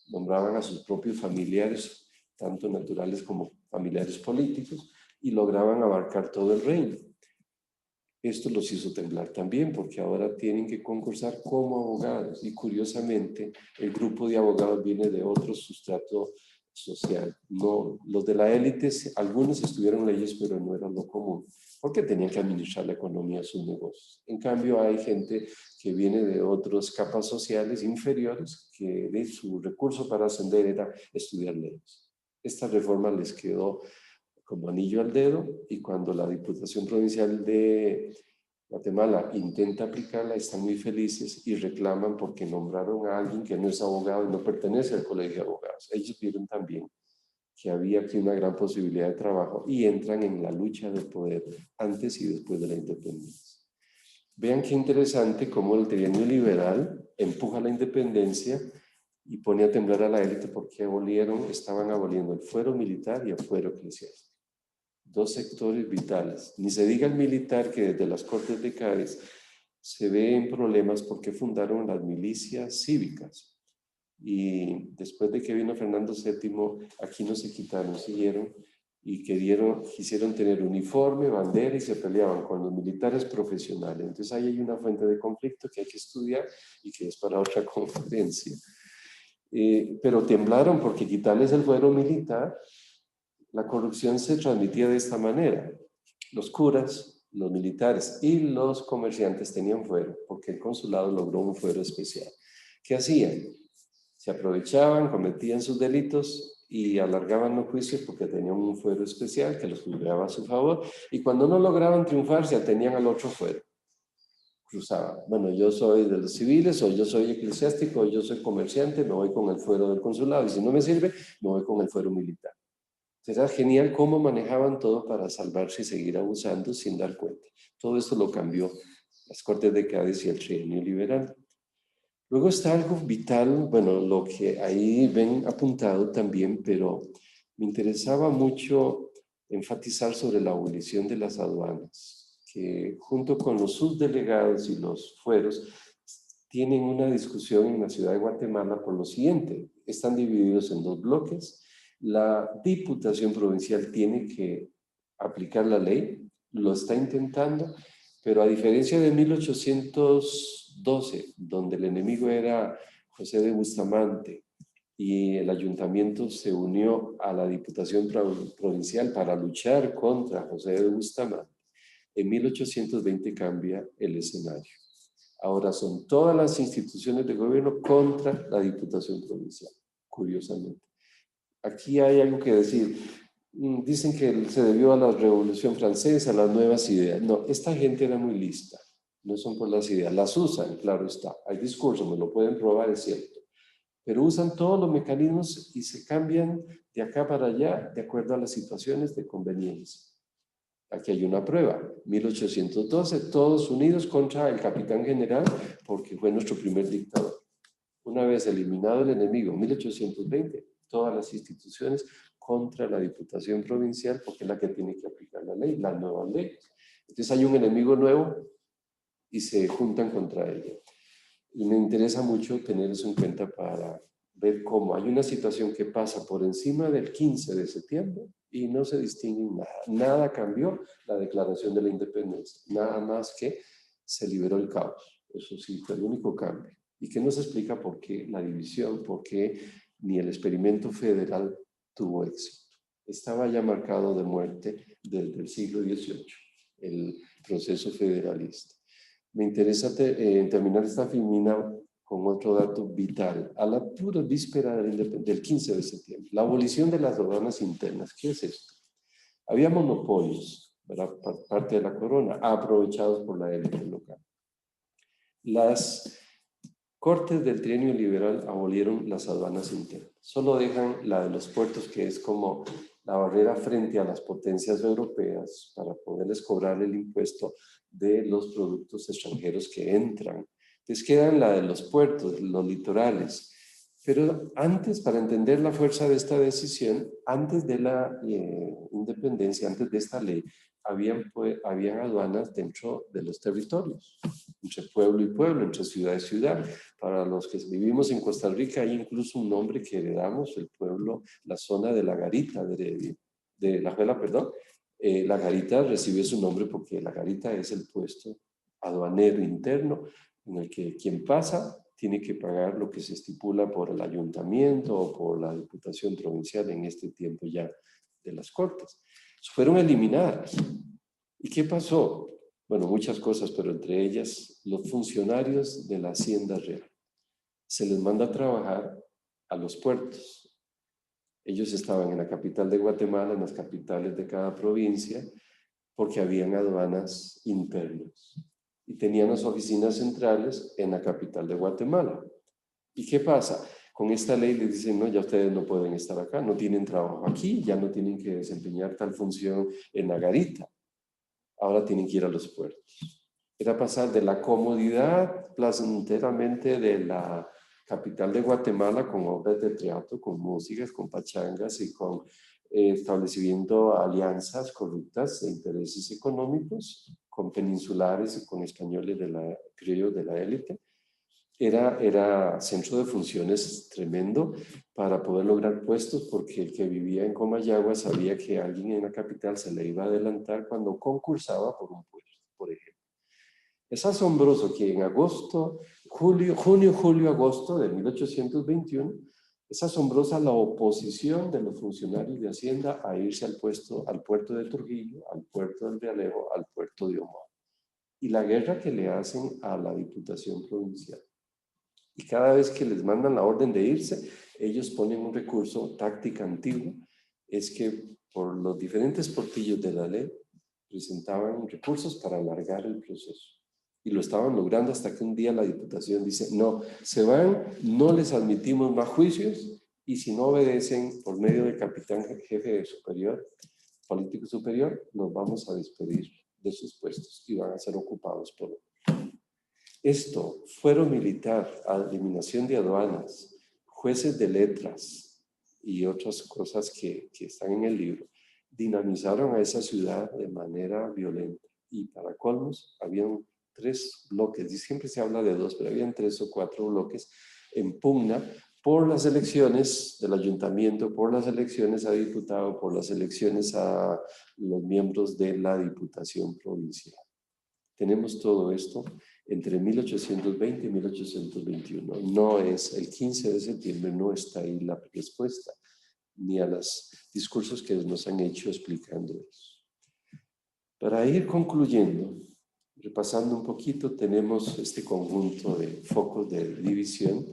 Nombraban a sus propios familiares, tanto naturales como familiares políticos, y lograban abarcar todo el reino. Esto los hizo temblar también, porque ahora tienen que concursar como abogados, y curiosamente el grupo de abogados viene de otro sustrato social. No, los de la élite, algunos estudiaron leyes, pero no era lo común, porque tenían que administrar la economía de sus negocios. En cambio, hay gente que viene de otras capas sociales inferiores, que de su recurso para ascender era estudiar leyes. Esta reforma les quedó como anillo al dedo, y cuando la Diputación Provincial de Guatemala intenta aplicarla, están muy felices y reclaman porque nombraron a alguien que no es abogado y no pertenece al colegio de abogados. Ellos vieron también que había aquí una gran posibilidad de trabajo y entran en la lucha de poder antes y después de la independencia. Vean qué interesante cómo el trienio liberal empuja la independencia y pone a temblar a la élite, porque estaban aboliendo el fuero militar y el fuero eclesiástico. Dos sectores vitales. Ni se diga el militar, que desde las Cortes de Cádiz se ve en problemas porque fundaron las milicias cívicas. Y después de que vino Fernando VII, aquí no se quitaron, siguieron y quisieron tener uniforme, bandera, y se peleaban con los militares profesionales. Entonces ahí hay una fuente de conflicto que hay que estudiar y que es para otra conferencia. Pero temblaron porque quitarles el fuero militar. La corrupción se transmitía de esta manera. Los curas, los militares y los comerciantes tenían fuero, porque el consulado logró un fuero especial. ¿Qué hacían? Se aprovechaban, cometían sus delitos y alargaban los juicios porque tenían un fuero especial que los juzgaba a su favor, y cuando no lograban triunfar se atenían al otro fuero. Cruzaban. Bueno, yo soy de los civiles, o yo soy eclesiástico, o yo soy comerciante, me voy con el fuero del consulado, y si no me sirve, me voy con el fuero militar. Era genial cómo manejaban todo para salvarse y seguir abusando sin dar cuenta. Todo esto lo cambió las Cortes de Cádiz y el trienio liberal. Luego está algo vital, bueno, lo que ahí ven apuntado también, pero me interesaba mucho enfatizar sobre la abolición de las aduanas, que junto con los subdelegados y los fueros tienen una discusión en la ciudad de Guatemala por lo siguiente: están divididos en dos bloques. La Diputación Provincial tiene que aplicar la ley, lo está intentando, pero a diferencia de 1812, donde el enemigo era José de Bustamante y el ayuntamiento se unió a la Diputación Provincial para luchar contra José de Bustamante, en 1820 cambia el escenario. Ahora son todas las instituciones de gobierno contra la Diputación Provincial, curiosamente. Aquí hay algo que decir. Dicen que se debió a la Revolución Francesa, a las nuevas ideas. No, esta gente era muy lista. No son por las ideas. Las usan, claro está. Hay discursos, me lo pueden probar, es cierto. Pero usan todos los mecanismos y se cambian de acá para allá de acuerdo a las situaciones de conveniencia. Aquí hay una prueba. 1812, todos unidos contra el capitán general, porque fue nuestro primer dictador. Una vez eliminado el enemigo, 1820, todas las instituciones contra la Diputación Provincial, porque es la que tiene que aplicar la ley, las nuevas leyes. Entonces hay un enemigo nuevo y se juntan contra ella. Y me interesa mucho tener eso en cuenta para ver cómo hay una situación que pasa por encima del 15 de septiembre y no se distingue nada. Nada cambió la declaración de la independencia, nada más que se liberó el caos. Eso sí, fue el único cambio. Y que nos explica por qué la división, por qué ni el experimento federal tuvo éxito. Estaba ya marcado de muerte desde el siglo XVIII, el proceso federalista. Me interesa terminar esta filmina con otro dato vital. A la pura víspera del 15 de septiembre, la abolición de las aduanas internas. ¿Qué es esto? Había monopolios, ¿verdad?, parte de la corona, aprovechados por la élite local. Las Cortes del trienio liberal abolieron las aduanas internas. Solo dejan la de los puertos, que es como la barrera frente a las potencias europeas para poderles cobrar el impuesto de los productos extranjeros que entran. Entonces quedan la de los puertos, los litorales. Pero antes, para entender la fuerza de esta decisión, antes de la independencia, antes de esta ley, habían aduanas dentro de los territorios, entre pueblo y pueblo, entre ciudad y ciudad. Para los que vivimos en Costa Rica hay incluso un nombre que heredamos, el pueblo, la zona de La Garita, de La Juela, perdón. La Garita recibe su nombre porque La Garita es el puesto aduanero interno en el que quien pasa tiene que pagar lo que se estipula por el ayuntamiento o por la Diputación Provincial en este tiempo ya de las Cortes. Fueron eliminadas. ¿Y qué pasó? Bueno, muchas cosas, pero entre ellas los funcionarios de la Hacienda Real. Se les manda a trabajar a los puertos. Ellos estaban en la capital de Guatemala, en las capitales de cada provincia, porque habían aduanas internas. Y tenían las oficinas centrales en la capital de Guatemala. ¿Y qué pasa? Con esta ley les dicen, no, ya ustedes no pueden estar acá, no tienen trabajo aquí, ya no tienen que desempeñar tal función en La Garita. Ahora tienen que ir a los puertos. Era pasar de la comodidad placenteramente de la capital de Guatemala con obras de teatro, con músicas, con pachangas y con estableciendo alianzas corruptas e intereses económicos con peninsulares y con españoles criollos de la élite. Era centro de funciones tremendo para poder lograr puestos, porque el que vivía en Comayagua sabía que alguien en la capital se le iba a adelantar cuando concursaba por un puesto, por ejemplo. Es asombroso que en junio-julio-agosto de 1821, es asombrosa la oposición de los funcionarios de Hacienda a irse al puerto de Trujillo, al puerto del Realejo, al puerto de Omoa. Y la guerra que le hacen a la Diputación Provincial. Y cada vez que les mandan la orden de irse, ellos ponen un recurso, táctica antigua, es que por los diferentes portillos de la ley presentaban recursos para alargar el proceso. Y lo estaban logrando hasta que un día la Diputación dice, no, se van, no les admitimos más juicios y si no obedecen por medio del capitán jefe superior, político superior, los vamos a despedir de sus puestos y van a ser ocupados por otros. Esto, fuero militar, eliminación de aduanas, jueces de letras y otras cosas que están en el libro, dinamizaron a esa ciudad de manera violenta. Y para colmos, habían 3 bloques, y siempre se habla de 2, pero habían 3 o 4 bloques en pugna por las elecciones del ayuntamiento, por las elecciones a diputado, por las elecciones a los miembros de la diputación provincial. Tenemos todo esto entre 1820 y 1821. No es el 15 de septiembre, no está ahí la respuesta, ni a los discursos que nos han hecho explicando eso. Para ir concluyendo, repasando un poquito, tenemos este conjunto de focos de división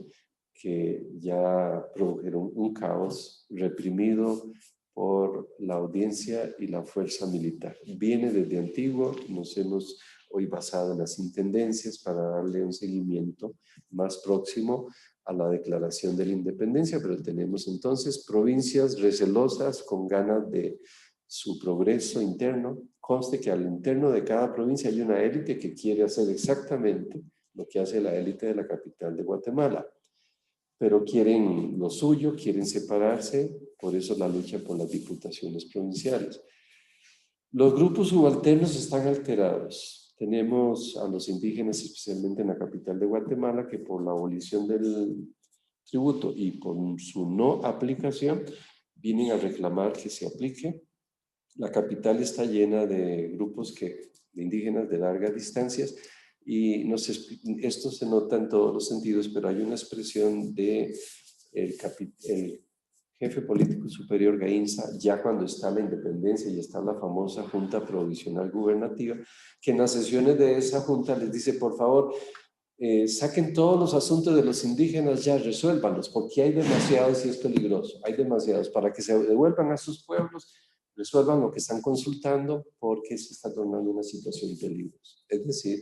que ya produjeron un caos reprimido por la audiencia y la fuerza militar. Viene desde antiguo, nos hemos hoy basado en las intendencias para darle un seguimiento más próximo a la declaración de la independencia, pero tenemos entonces provincias recelosas con ganas de su progreso interno. Conste que al interno de cada provincia hay una élite que quiere hacer exactamente lo que hace la élite de la capital de Guatemala, pero quieren lo suyo, quieren separarse, por eso la lucha por las diputaciones provinciales. Los grupos subalternos están alterados. Tenemos a los indígenas, especialmente en la capital de Guatemala, que por la abolición del tributo y por su no aplicación, vienen a reclamar que se aplique. La capital está llena de grupos de indígenas de largas distancias y esto se nota en todos los sentidos, pero hay una expresión de el jefe político superior Gainza, ya cuando está la independencia y está la famosa Junta Provisional Gubernativa, que en las sesiones de esa junta les dice, por favor, saquen todos los asuntos de los indígenas, ya resuélvanlos, porque hay demasiados y es peligroso, hay demasiados, para que se devuelvan a sus pueblos, resuelvan lo que están consultando, porque se está tornando una situación peligrosa. Es decir,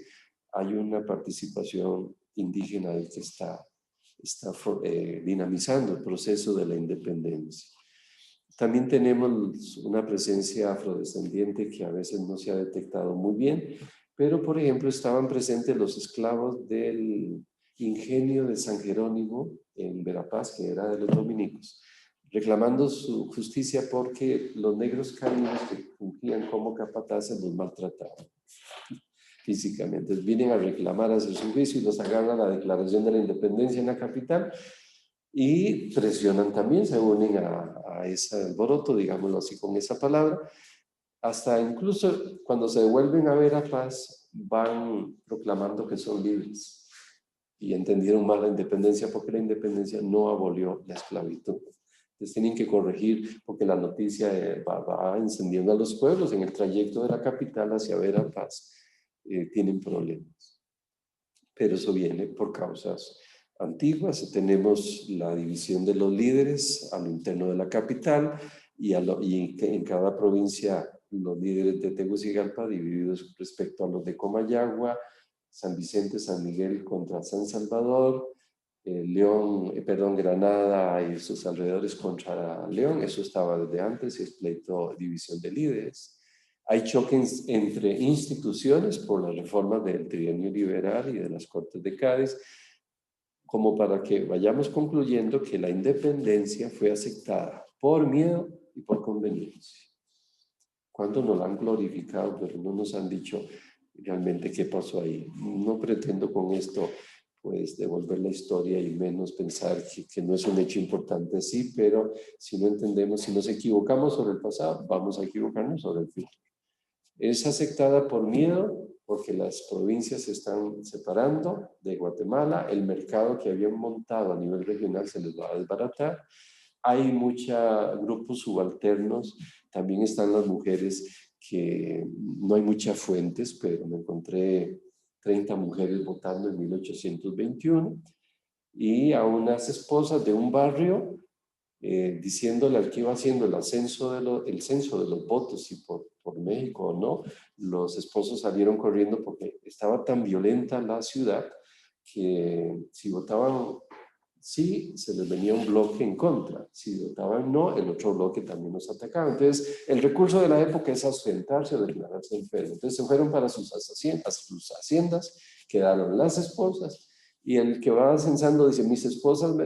hay una participación indígena que está dinamizando el proceso de la independencia. También tenemos una presencia afrodescendiente que a veces no se ha detectado muy bien, pero por ejemplo estaban presentes los esclavos del ingenio de San Jerónimo en Verapaz, que era de los dominicos, reclamando su justicia porque los negros cánidos que fungían como capataces los maltrataban físicamente. Vienen a reclamar, a hacer su juicio y los agarran a la declaración de la independencia en la capital y presionan también, se unen a ese alboroto, digámoslo así con esa palabra, hasta incluso cuando se devuelven a Verapaz van proclamando que son libres y entendieron mal la independencia porque la independencia no abolió la esclavitud. Entonces tienen que corregir porque la noticia va encendiendo a los pueblos en el trayecto de la capital hacia Verapaz. Tienen problemas. Pero eso viene por causas antiguas. Tenemos la división de los líderes a lo interno de la capital y en cada provincia los líderes de Tegucigalpa divididos respecto a los de Comayagua, San Vicente, San Miguel contra San Salvador, Granada y sus alrededores contra León. Eso estaba desde antes, es pleito, división de líderes. Hay choques entre instituciones por las reformas del trienio liberal y de las Cortes de Cádiz, como para que vayamos concluyendo que la independencia fue aceptada por miedo y por conveniencia. Cuando nos la han glorificado, pero no nos han dicho realmente qué pasó ahí. No pretendo con esto pues devolver la historia y menos pensar que no es un hecho importante, sí, pero si no entendemos, si nos equivocamos sobre el pasado, vamos a equivocarnos sobre el futuro. Es aceptada por miedo, porque las provincias se están separando de Guatemala, el mercado que habían montado a nivel regional se les va a desbaratar, hay muchos grupos subalternos, también están las mujeres que no hay muchas fuentes, pero me encontré 30 mujeres votando en 1821 y a unas esposas de un barrio diciéndole al que iba haciendo el censo de los votos, si por México o no, los esposos salieron corriendo porque estaba tan violenta la ciudad que si votaban sí se les venía un bloque en contra. Si votaban no, el otro bloque también los atacaba. Entonces, el recurso de la época es ausentarse o declararse enfermo. Entonces, se fueron para sus haciendas, quedaron las esposas, y el que va censando dice,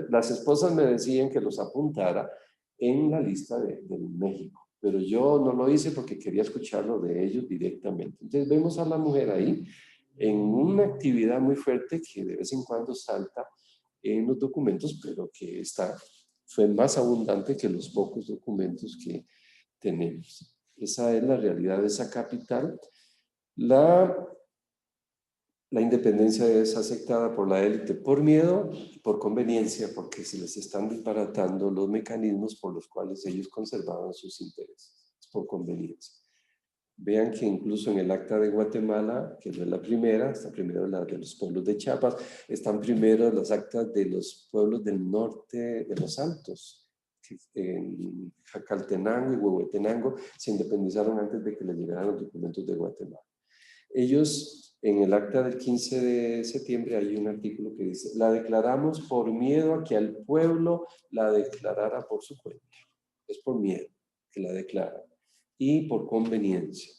las esposas me decían que los apuntara en la lista de México, pero yo no lo hice porque quería escucharlo de ellos directamente. Entonces, vemos a la mujer ahí en una actividad muy fuerte que de vez en cuando salta en los documentos, pero que fue más abundante que los pocos documentos que tenemos. Esa es la realidad de esa capital. La independencia es aceptada por la élite por miedo y por conveniencia, porque se les están disparatando los mecanismos por los cuales ellos conservaban sus intereses. Es por conveniencia. Vean que incluso en el Acta de Guatemala, que no es la primera, está primero la de los pueblos de Chiapas, están primero las actas de los pueblos del norte de los Altos. En Jacaltenango y Huehuetenango se independizaron antes de que les llegaran los documentos de Guatemala. Ellos, en el acta del 15 de septiembre, hay un artículo que dice, la declaramos por miedo a que al pueblo la declarara por su cuenta. Es por miedo que la declaran y por conveniencia.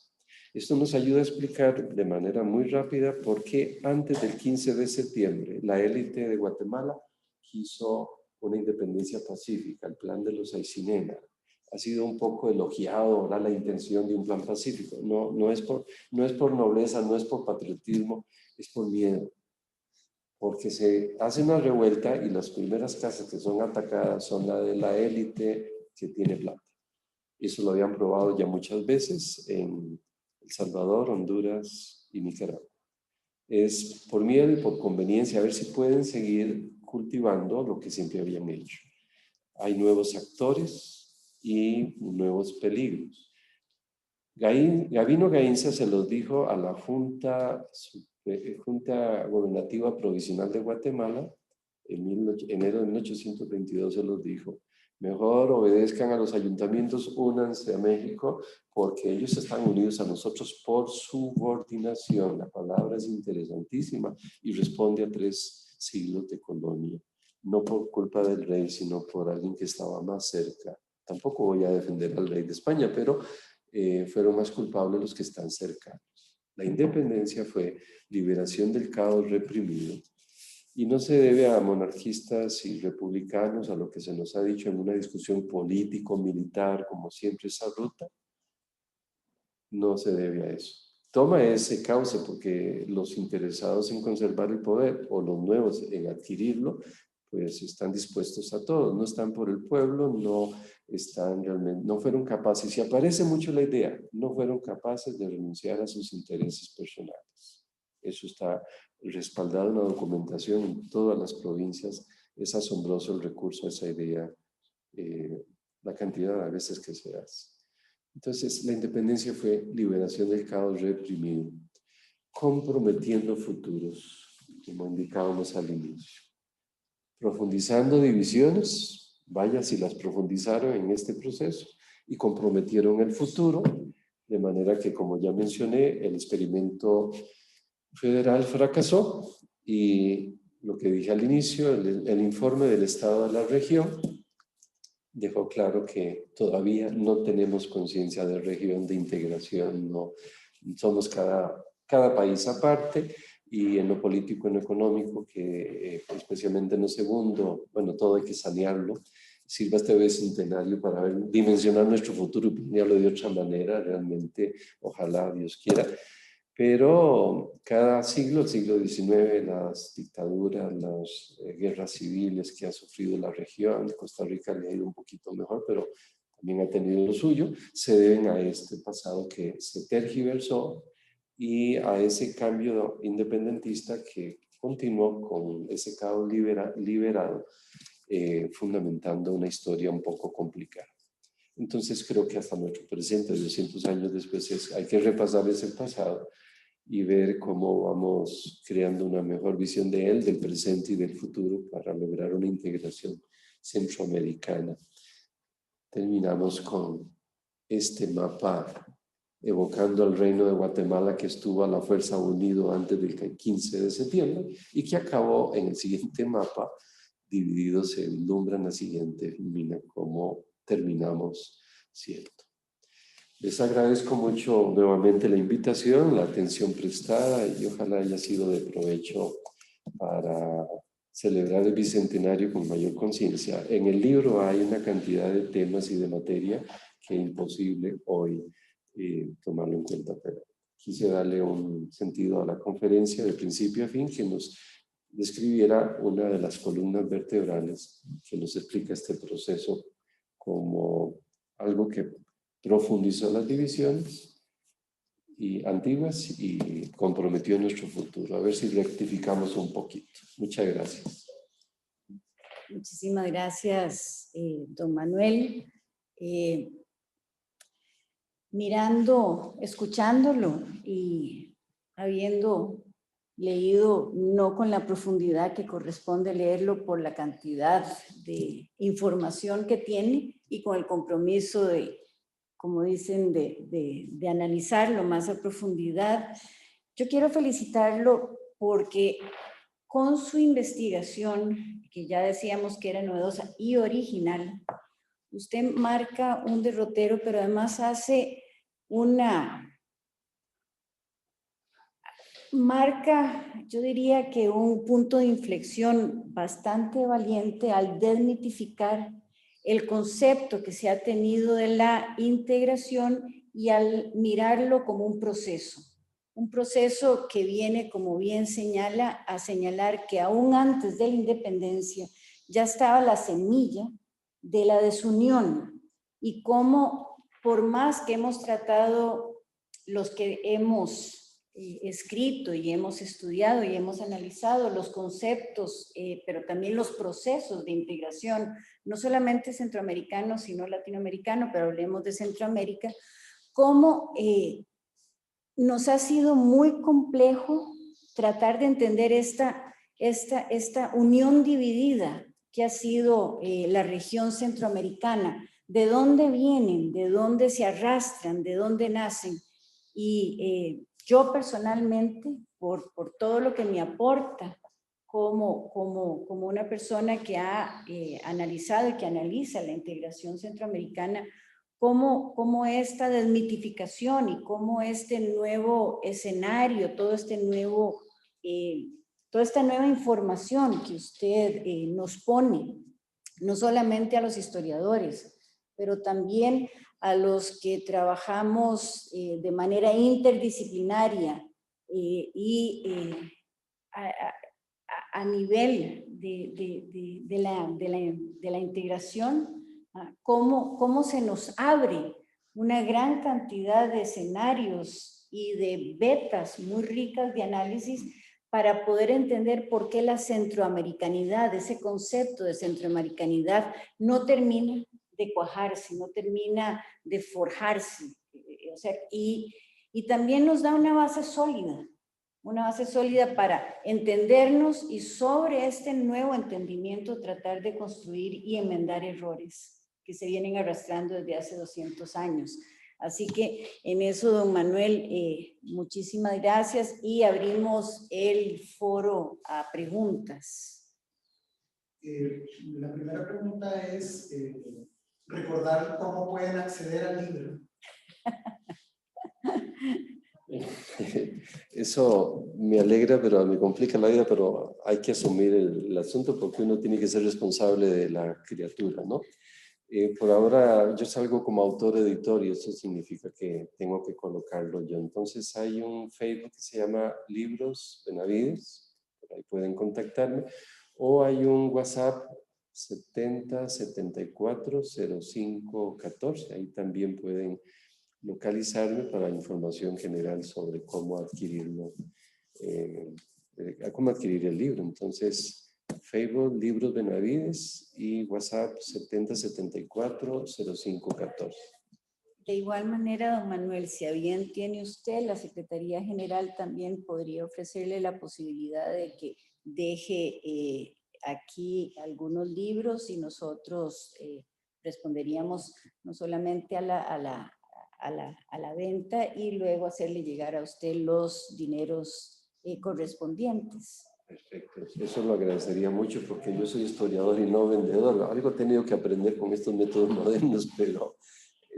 Esto nos ayuda a explicar de manera muy rápida por qué antes del 15 de septiembre la élite de Guatemala quiso una independencia pacífica, el plan de los Aycinena. Ha sido un poco elogiado ahora la intención de un plan pacífico. No es por nobleza, no es por patriotismo, es por miedo. Porque se hace una revuelta y las primeras casas que son atacadas son la de la élite que tiene plata. Eso lo habían probado ya muchas veces en El Salvador, Honduras y Nicaragua. Es por miedo y por conveniencia, a ver si pueden seguir cultivando lo que siempre habían hecho. Hay nuevos actores y nuevos peligros. Gabino Gainza se los dijo a la Junta Gobernativa Provisional de Guatemala, en enero de 1822 se los dijo, mejor obedezcan a los ayuntamientos, únanse a México, porque ellos están unidos a nosotros por subordinación. La palabra es interesantísima y responde a 3 siglos de colonia. No por culpa del rey, sino por alguien que estaba más cerca. Tampoco voy a defender al rey de España, pero fueron más culpables los que están cercanos. La independencia fue liberación del caos reprimido y no se debe a monarquistas y republicanos, a lo que se nos ha dicho en una discusión político-militar, como siempre esa ruta. No se debe a eso. Toma ese cauce porque los interesados en conservar el poder o los nuevos en adquirirlo, pues están dispuestos a todo, no están por el pueblo, no están realmente, no fueron capaces, y aparece mucho la idea, no fueron capaces de renunciar a sus intereses personales. Eso está respaldado en la documentación en todas las provincias. Es asombroso el recurso a esa idea, la cantidad de veces que se hace. Entonces, la independencia fue liberación del caos reprimido, comprometiendo futuros, como indicábamos al inicio. Profundizando divisiones, vaya si las profundizaron en este proceso, y comprometieron el futuro, de manera que, como ya mencioné, el experimento federal fracasó y lo que dije al inicio, el informe del estado de la región dejó claro que todavía no tenemos conciencia de región, de integración, no somos cada país aparte, y en lo político, en lo económico, que especialmente en lo segundo, bueno, todo hay que sanearlo, sirva este bicentenario para dimensionar nuestro futuro y planearlo de otra manera, realmente, ojalá Dios quiera. Pero cada siglo, el siglo XIX, las dictaduras, las guerras civiles que ha sufrido la región, Costa Rica le ha ido un poquito mejor, pero también ha tenido lo suyo, se deben a este pasado que se tergiversó y a ese cambio independentista que continuó con ese caos liberado, fundamentando una historia un poco complicada. Entonces creo que hasta nuestro presente, 200 años después, hay que repasar ese pasado y ver cómo vamos creando una mejor visión de él, del presente y del futuro para lograr una integración centroamericana. Terminamos con este mapa evocando al reino de Guatemala que estuvo a la fuerza unido antes del 15 de septiembre y que acabó en el siguiente mapa divididos se vislumbran la siguiente mina como terminamos siendo. Les agradezco mucho nuevamente la invitación, la atención prestada y ojalá haya sido de provecho para celebrar el bicentenario con mayor conciencia. En el libro hay una cantidad de temas y de materia que es imposible hoy tomarlo en cuenta, pero quise darle un sentido a la conferencia de principio a fin que nos describiera una de las columnas vertebrales que nos explica este proceso como algo que profundizó las divisiones y antiguas y comprometió nuestro futuro. A ver si rectificamos un poquito. Muchas gracias. Muchísimas gracias, don Manuel. Mirando, escuchándolo y habiendo leído no con la profundidad que corresponde leerlo por la cantidad de información que tiene y con el compromiso de, como dicen, de analizarlo más a profundidad. Yo quiero felicitarlo porque con su investigación, que ya decíamos que era novedosa y original, usted marca un derrotero, pero además hace yo diría que un punto de inflexión bastante valiente al desmitificar el concepto que se ha tenido de la integración y al mirarlo como un proceso que viene, como bien señala, a señalar que aún antes de la independencia ya estaba la semilla de la desunión y cómo, por más que hemos tratado, los que hemos escrito y hemos estudiado y hemos analizado los conceptos, pero también los procesos de integración, no solamente centroamericano, sino latinoamericano, pero hablemos de Centroamérica, cómo nos ha sido muy complejo tratar de entender esta unión dividida que ha sido la región centroamericana, de dónde vienen, de dónde se arrastran, de dónde nacen. Y yo personalmente, por todo lo que me aporta como una persona que ha analizado y que analiza la integración centroamericana, cómo esta desmitificación y cómo este nuevo escenario, toda esta nueva información que usted nos pone, no solamente a los historiadores, pero también a los que trabajamos de manera interdisciplinaria y a nivel de la integración, cómo se nos abre una gran cantidad de escenarios y de vetas muy ricas de análisis para poder entender por qué la centroamericanidad, ese concepto de centroamericanidad, no termina de cuajarse, no termina de forjarse. O sea, y también nos da una base sólida para entendernos y sobre este nuevo entendimiento tratar de construir y enmendar errores que se vienen arrastrando desde hace 200 años. Así que en eso, don Manuel, muchísimas gracias y abrimos el foro a preguntas. La primera pregunta es recordar cómo pueden acceder al libro. Eso me alegra, pero me complica la vida, pero hay que asumir el asunto porque uno tiene que ser responsable de la criatura, ¿no? Por ahora yo salgo como autor editor y eso significa que tengo que colocarlo yo. Entonces hay un Facebook que se llama Libros Benavides, por ahí pueden contactarme, o hay un WhatsApp 70 74 05 14, ahí también pueden localizarme para información general sobre cómo adquirirlo, cómo adquirir el libro. Entonces, Facebook, Libros Benavides y WhatsApp 7074 0514. De igual manera, don Manuel, si a bien tiene usted, la Secretaría General también podría ofrecerle la posibilidad de que deje aquí algunos libros y nosotros responderíamos no solamente a la venta y luego hacerle llegar a usted los dineros correspondientes. Perfecto, eso lo agradecería mucho porque yo soy historiador y no vendedor. Algo he tenido que aprender con estos métodos modernos, pero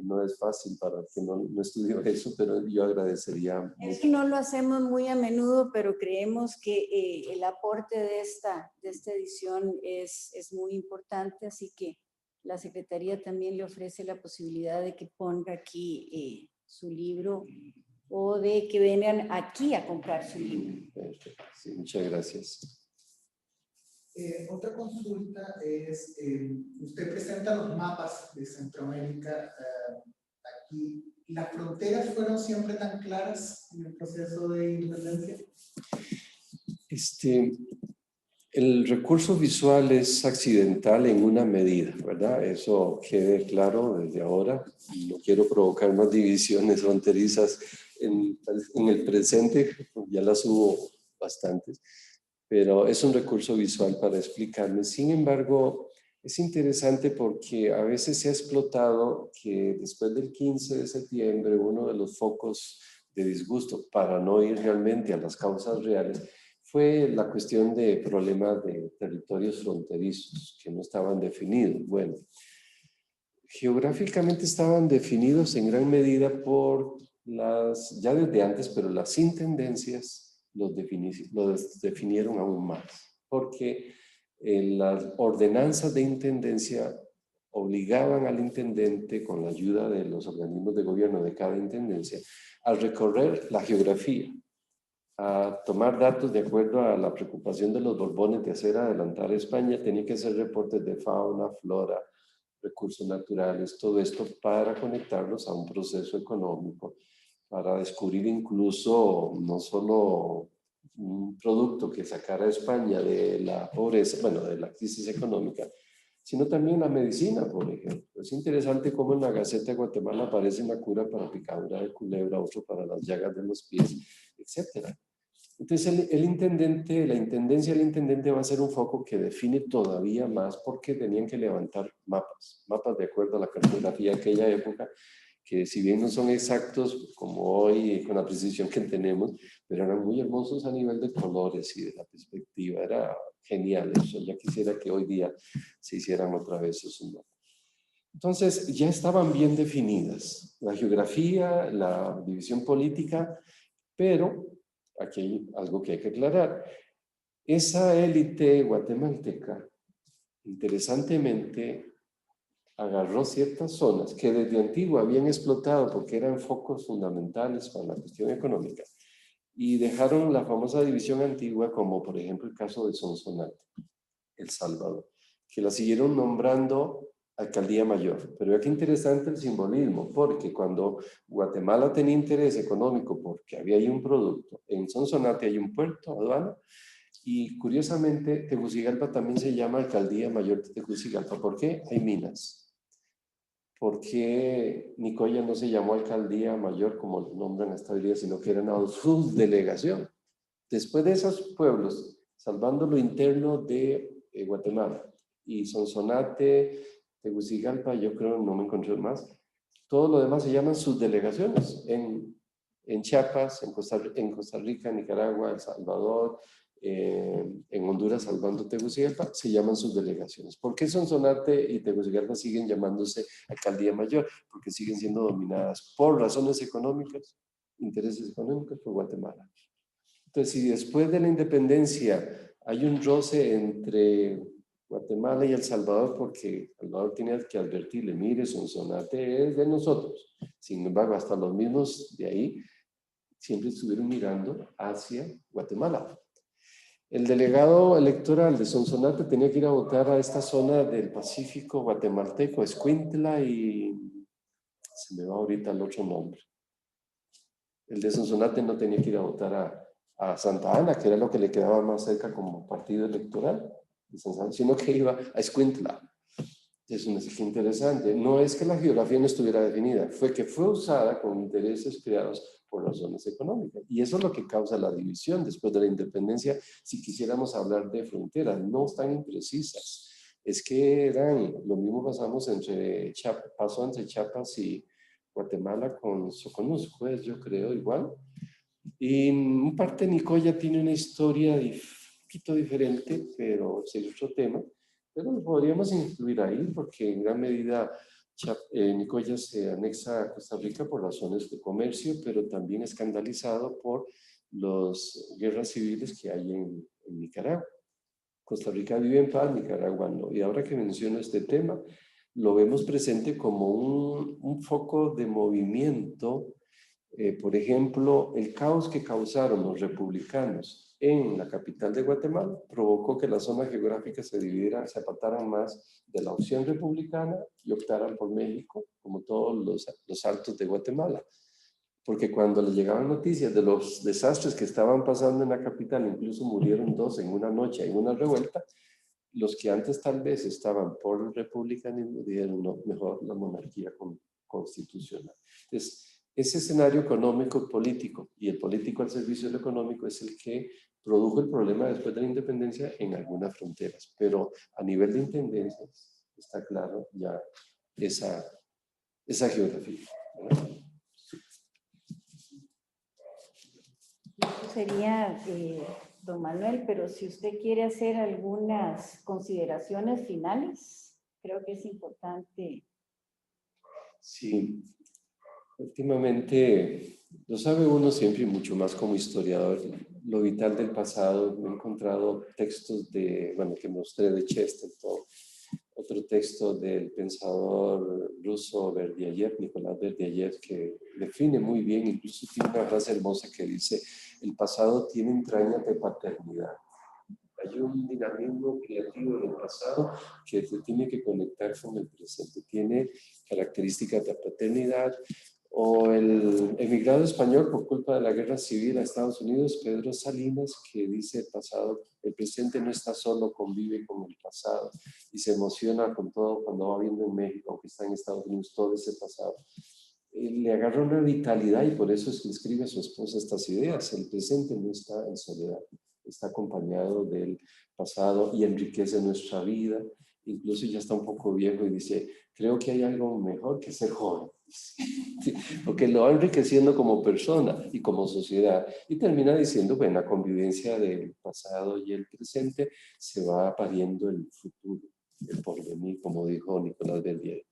no es fácil para el que no estudió eso, pero yo agradecería mucho. Eso no lo hacemos muy a menudo, pero creemos que el aporte de esta edición es muy importante, así que la Secretaría también le ofrece la posibilidad de que ponga aquí su libro o de que vengan aquí a comprar su libro. Perfecto. Sí, muchas gracias. Otra consulta es, usted presenta los mapas de Centroamérica aquí. ¿Las fronteras fueron siempre tan claras en el proceso de independencia? El recurso visual es accidental en una medida, ¿verdad? Eso quede claro desde ahora. No quiero provocar más divisiones fronterizas en el presente, ya las hubo bastantes, pero es un recurso visual para explicarme. Sin embargo, es interesante porque a veces se ha explotado que después del 15 de septiembre uno de los focos de disgusto, para no ir realmente a las causas reales, fue la cuestión de problemas de territorios fronterizos que no estaban definidos. Bueno, geográficamente estaban definidos en gran medida por ya desde antes, pero las intendencias los definieron aún más, porque las ordenanzas de intendencia obligaban al intendente, con la ayuda de los organismos de gobierno de cada intendencia, a recorrer la geografía, a tomar datos de acuerdo a la preocupación de los Borbones de hacer adelantar a España. Tenía que hacer reportes de fauna, flora, recursos naturales, todo esto para conectarlos a un proceso económico, para descubrir incluso no solo un producto que sacara a España de la pobreza, bueno, de la crisis económica, sino también la medicina, por ejemplo. Es interesante cómo en la Gaceta de Guatemala aparece una cura para picadura de culebra, otro para las llagas de los pies, etcétera. Entonces la intendencia del intendente va a ser un foco que define todavía más, porque tenían que levantar mapas de acuerdo a la cartografía de aquella época, que si bien no son exactos como hoy con la precisión que tenemos, pero eran muy hermosos a nivel de colores y de la perspectiva. Era genial eso. Ya quisiera que hoy día se hicieran otra vez esos mapas. Entonces ya estaban bien definidas la geografía, la división política, pero aquí hay algo que hay que aclarar. Esa élite guatemalteca, interesantemente, agarró ciertas zonas que desde antiguo habían explotado porque eran focos fundamentales para la cuestión económica, y dejaron la famosa división antigua, como por ejemplo el caso de Sonsonate, El Salvador, que la siguieron nombrando Alcaldía Mayor. Pero es que interesante el simbolismo, porque cuando Guatemala tenía interés económico porque había ahí un producto, en Sonsonate hay un puerto, aduana, y curiosamente Tegucigalpa también se llama Alcaldía Mayor de Tegucigalpa. ¿Por qué? Hay minas. ¿Por qué Nicoya no se llamó Alcaldía Mayor como lo nombran hasta hoy día, sino que era una subdelegación? Después de esos pueblos, salvando lo interno de Guatemala, y Sonsonate, Tegucigalpa, yo creo no me encontré más, todo lo demás se llaman subdelegaciones. En Chiapas, en Costa Rica, Nicaragua, El Salvador, en Honduras, salvando Tegucigalpa, se llaman subdelegaciones. ¿Por qué Sonsonate y Tegucigalpa siguen llamándose Alcaldía Mayor? Porque siguen siendo dominadas por razones económicas, intereses económicos, por Guatemala. Entonces, si después de la independencia hay un roce entre Guatemala y El Salvador, porque El Salvador tiene que advertirle, mire, Sonsonate es de nosotros. Sin embargo, hasta los mismos de ahí siempre estuvieron mirando hacia Guatemala. El delegado electoral de Sonsonate tenía que ir a votar a esta zona del Pacífico guatemalteco, Escuintla, y se me va ahorita el otro nombre. El de Sonsonate no tenía que ir a votar a Santa Ana, que era lo que le quedaba más cerca como partido electoral, sino que iba a Escuintla. Es un interesante. No es que la geografía no estuviera definida, fue que fue usada con intereses creados por las zonas económicas. Y eso es lo que causa la división después de la independencia. Si quisiéramos hablar de fronteras, no están imprecisas. Es que eran, lo mismo pasó entre Chiapas y Guatemala con Soconusco, yo creo igual. Y en parte Nicoya tiene una historia poquito diferente, pero sería otro tema. Pero lo podríamos incluir ahí porque en gran medida Nicoya se anexa a Costa Rica por razones de comercio, pero también escandalizado por las guerras civiles que hay en Nicaragua. Costa Rica vive en paz, Nicaragua no. Y ahora que menciono este tema, lo vemos presente como un foco de movimiento. Por ejemplo, el caos que causaron los republicanos en la capital de Guatemala provocó que la zona geográfica se dividiera, se apartaran más de la opción republicana y optaran por México, como todos los altos de Guatemala. Porque cuando les llegaban noticias de los desastres que estaban pasando en la capital, incluso murieron 2 en una noche en una revuelta, los que antes tal vez estaban por el republicanismo dijeron, no, mejor la monarquía constitucional. Entonces, ese escenario económico político y el político al servicio del económico es el que produjo el problema después de la independencia en algunas fronteras, pero a nivel de intendencias está claro ya esa geografía, ¿verdad? Eso sería, don Manuel, pero si usted quiere hacer algunas consideraciones finales, creo que es importante. Sí, últimamente, lo sabe uno siempre y mucho más como historiador, lo vital del pasado. He encontrado textos que mostré de Chesterton, otro texto del pensador ruso Berdyaev, Nicolás Berdyaev, que define muy bien, incluso tiene una frase hermosa que dice, el pasado tiene entrañas de paternidad. Hay un dinamismo creativo del pasado que se tiene que conectar con el presente. Tiene características de paternidad. O el emigrado español por culpa de la guerra civil a Estados Unidos, Pedro Salinas, que dice el presente no está solo, convive con el pasado y se emociona con todo cuando va viendo en México, aunque está en Estados Unidos, todo ese pasado. Le agarra una vitalidad y por eso es que escribe a su esposa estas ideas. El presente no está en soledad, está acompañado del pasado y enriquece nuestra vida. Incluso ya está un poco viejo y dice, creo que hay algo mejor que ser joven. Porque lo va enriqueciendo como persona y como sociedad. Y termina diciendo, bueno, la convivencia del pasado y el presente se va pariendo el futuro, el porvenir, como dijo Nicolás Berdyaev.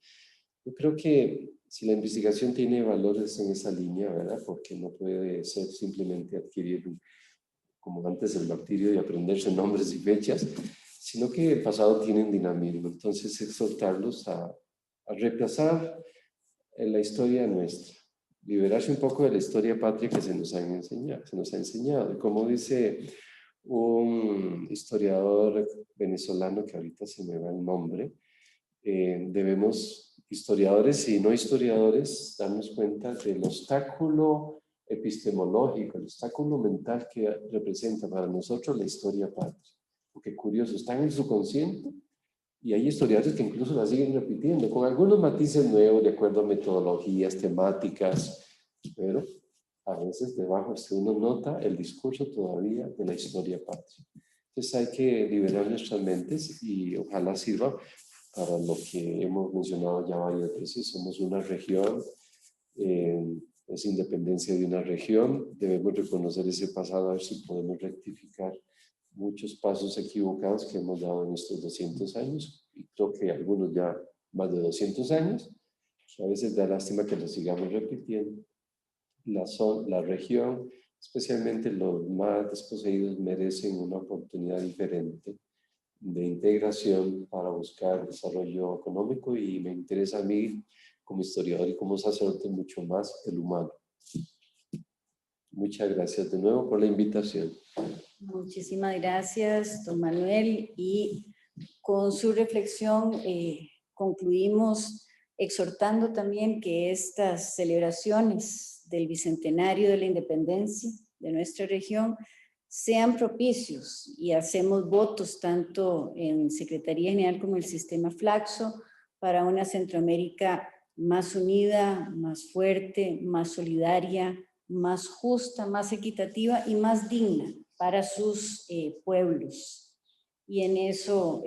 Yo creo que si la investigación tiene valores en esa línea, ¿verdad? Porque no puede ser simplemente adquirir, como antes, el martirio y aprenderse nombres y fechas, sino que el pasado tiene un dinamismo. Entonces, exhortarlos a reemplazar la historia nuestra, liberarse un poco de la historia patria que se nos ha enseñado. Y como dice un historiador venezolano, que ahorita se me va el nombre, debemos, historiadores y no historiadores, darnos cuenta del obstáculo epistemológico, el obstáculo mental que representa para nosotros la historia patria. Porque curioso, está en el subconsciente y hay historiadores que incluso la siguen repitiendo, con algunos matices nuevos de acuerdo a metodologías, temáticas, pero a veces debajo uno nota el discurso todavía de la historia patria. Entonces hay que liberar nuestras mentes y ojalá sirva para lo que hemos mencionado ya varias veces. Somos una región, es independencia de una región, debemos reconocer ese pasado a ver si podemos rectificar muchos pasos equivocados que hemos dado en estos 200 años, y creo que algunos ya más de 200 años, a veces da lástima que lo sigamos repitiendo. La región, especialmente los más desposeídos, merecen una oportunidad diferente de integración para buscar desarrollo económico, y me interesa a mí como historiador y como sacerdote mucho más el humano. Muchas gracias de nuevo por la invitación. Muchísimas gracias, don Manuel, y con su reflexión concluimos exhortando también que estas celebraciones del bicentenario de la independencia de nuestra región sean propicios, y hacemos votos tanto en Secretaría General como en el Sistema Flaxo para una Centroamérica más unida, más fuerte, más solidaria, más justa, más equitativa y más digna para sus pueblos. Y en eso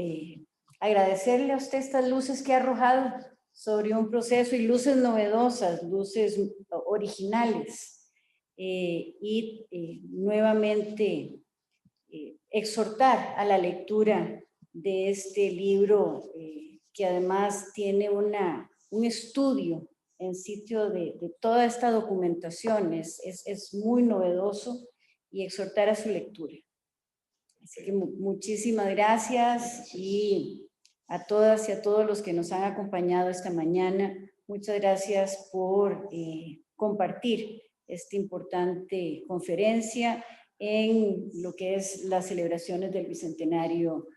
agradecerle a usted estas luces que ha arrojado sobre un proceso, y luces novedosas, luces originales, y nuevamente exhortar a la lectura de este libro, que además tiene un estudio en sitio de toda esta documentación. Es muy novedoso, y exhortar a su lectura. Así que muchísimas gracias, y a todas y a todos los que nos han acompañado esta mañana, muchas gracias por compartir esta importante conferencia en lo que es las celebraciones del Bicentenario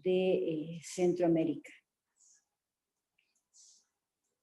de Centroamérica.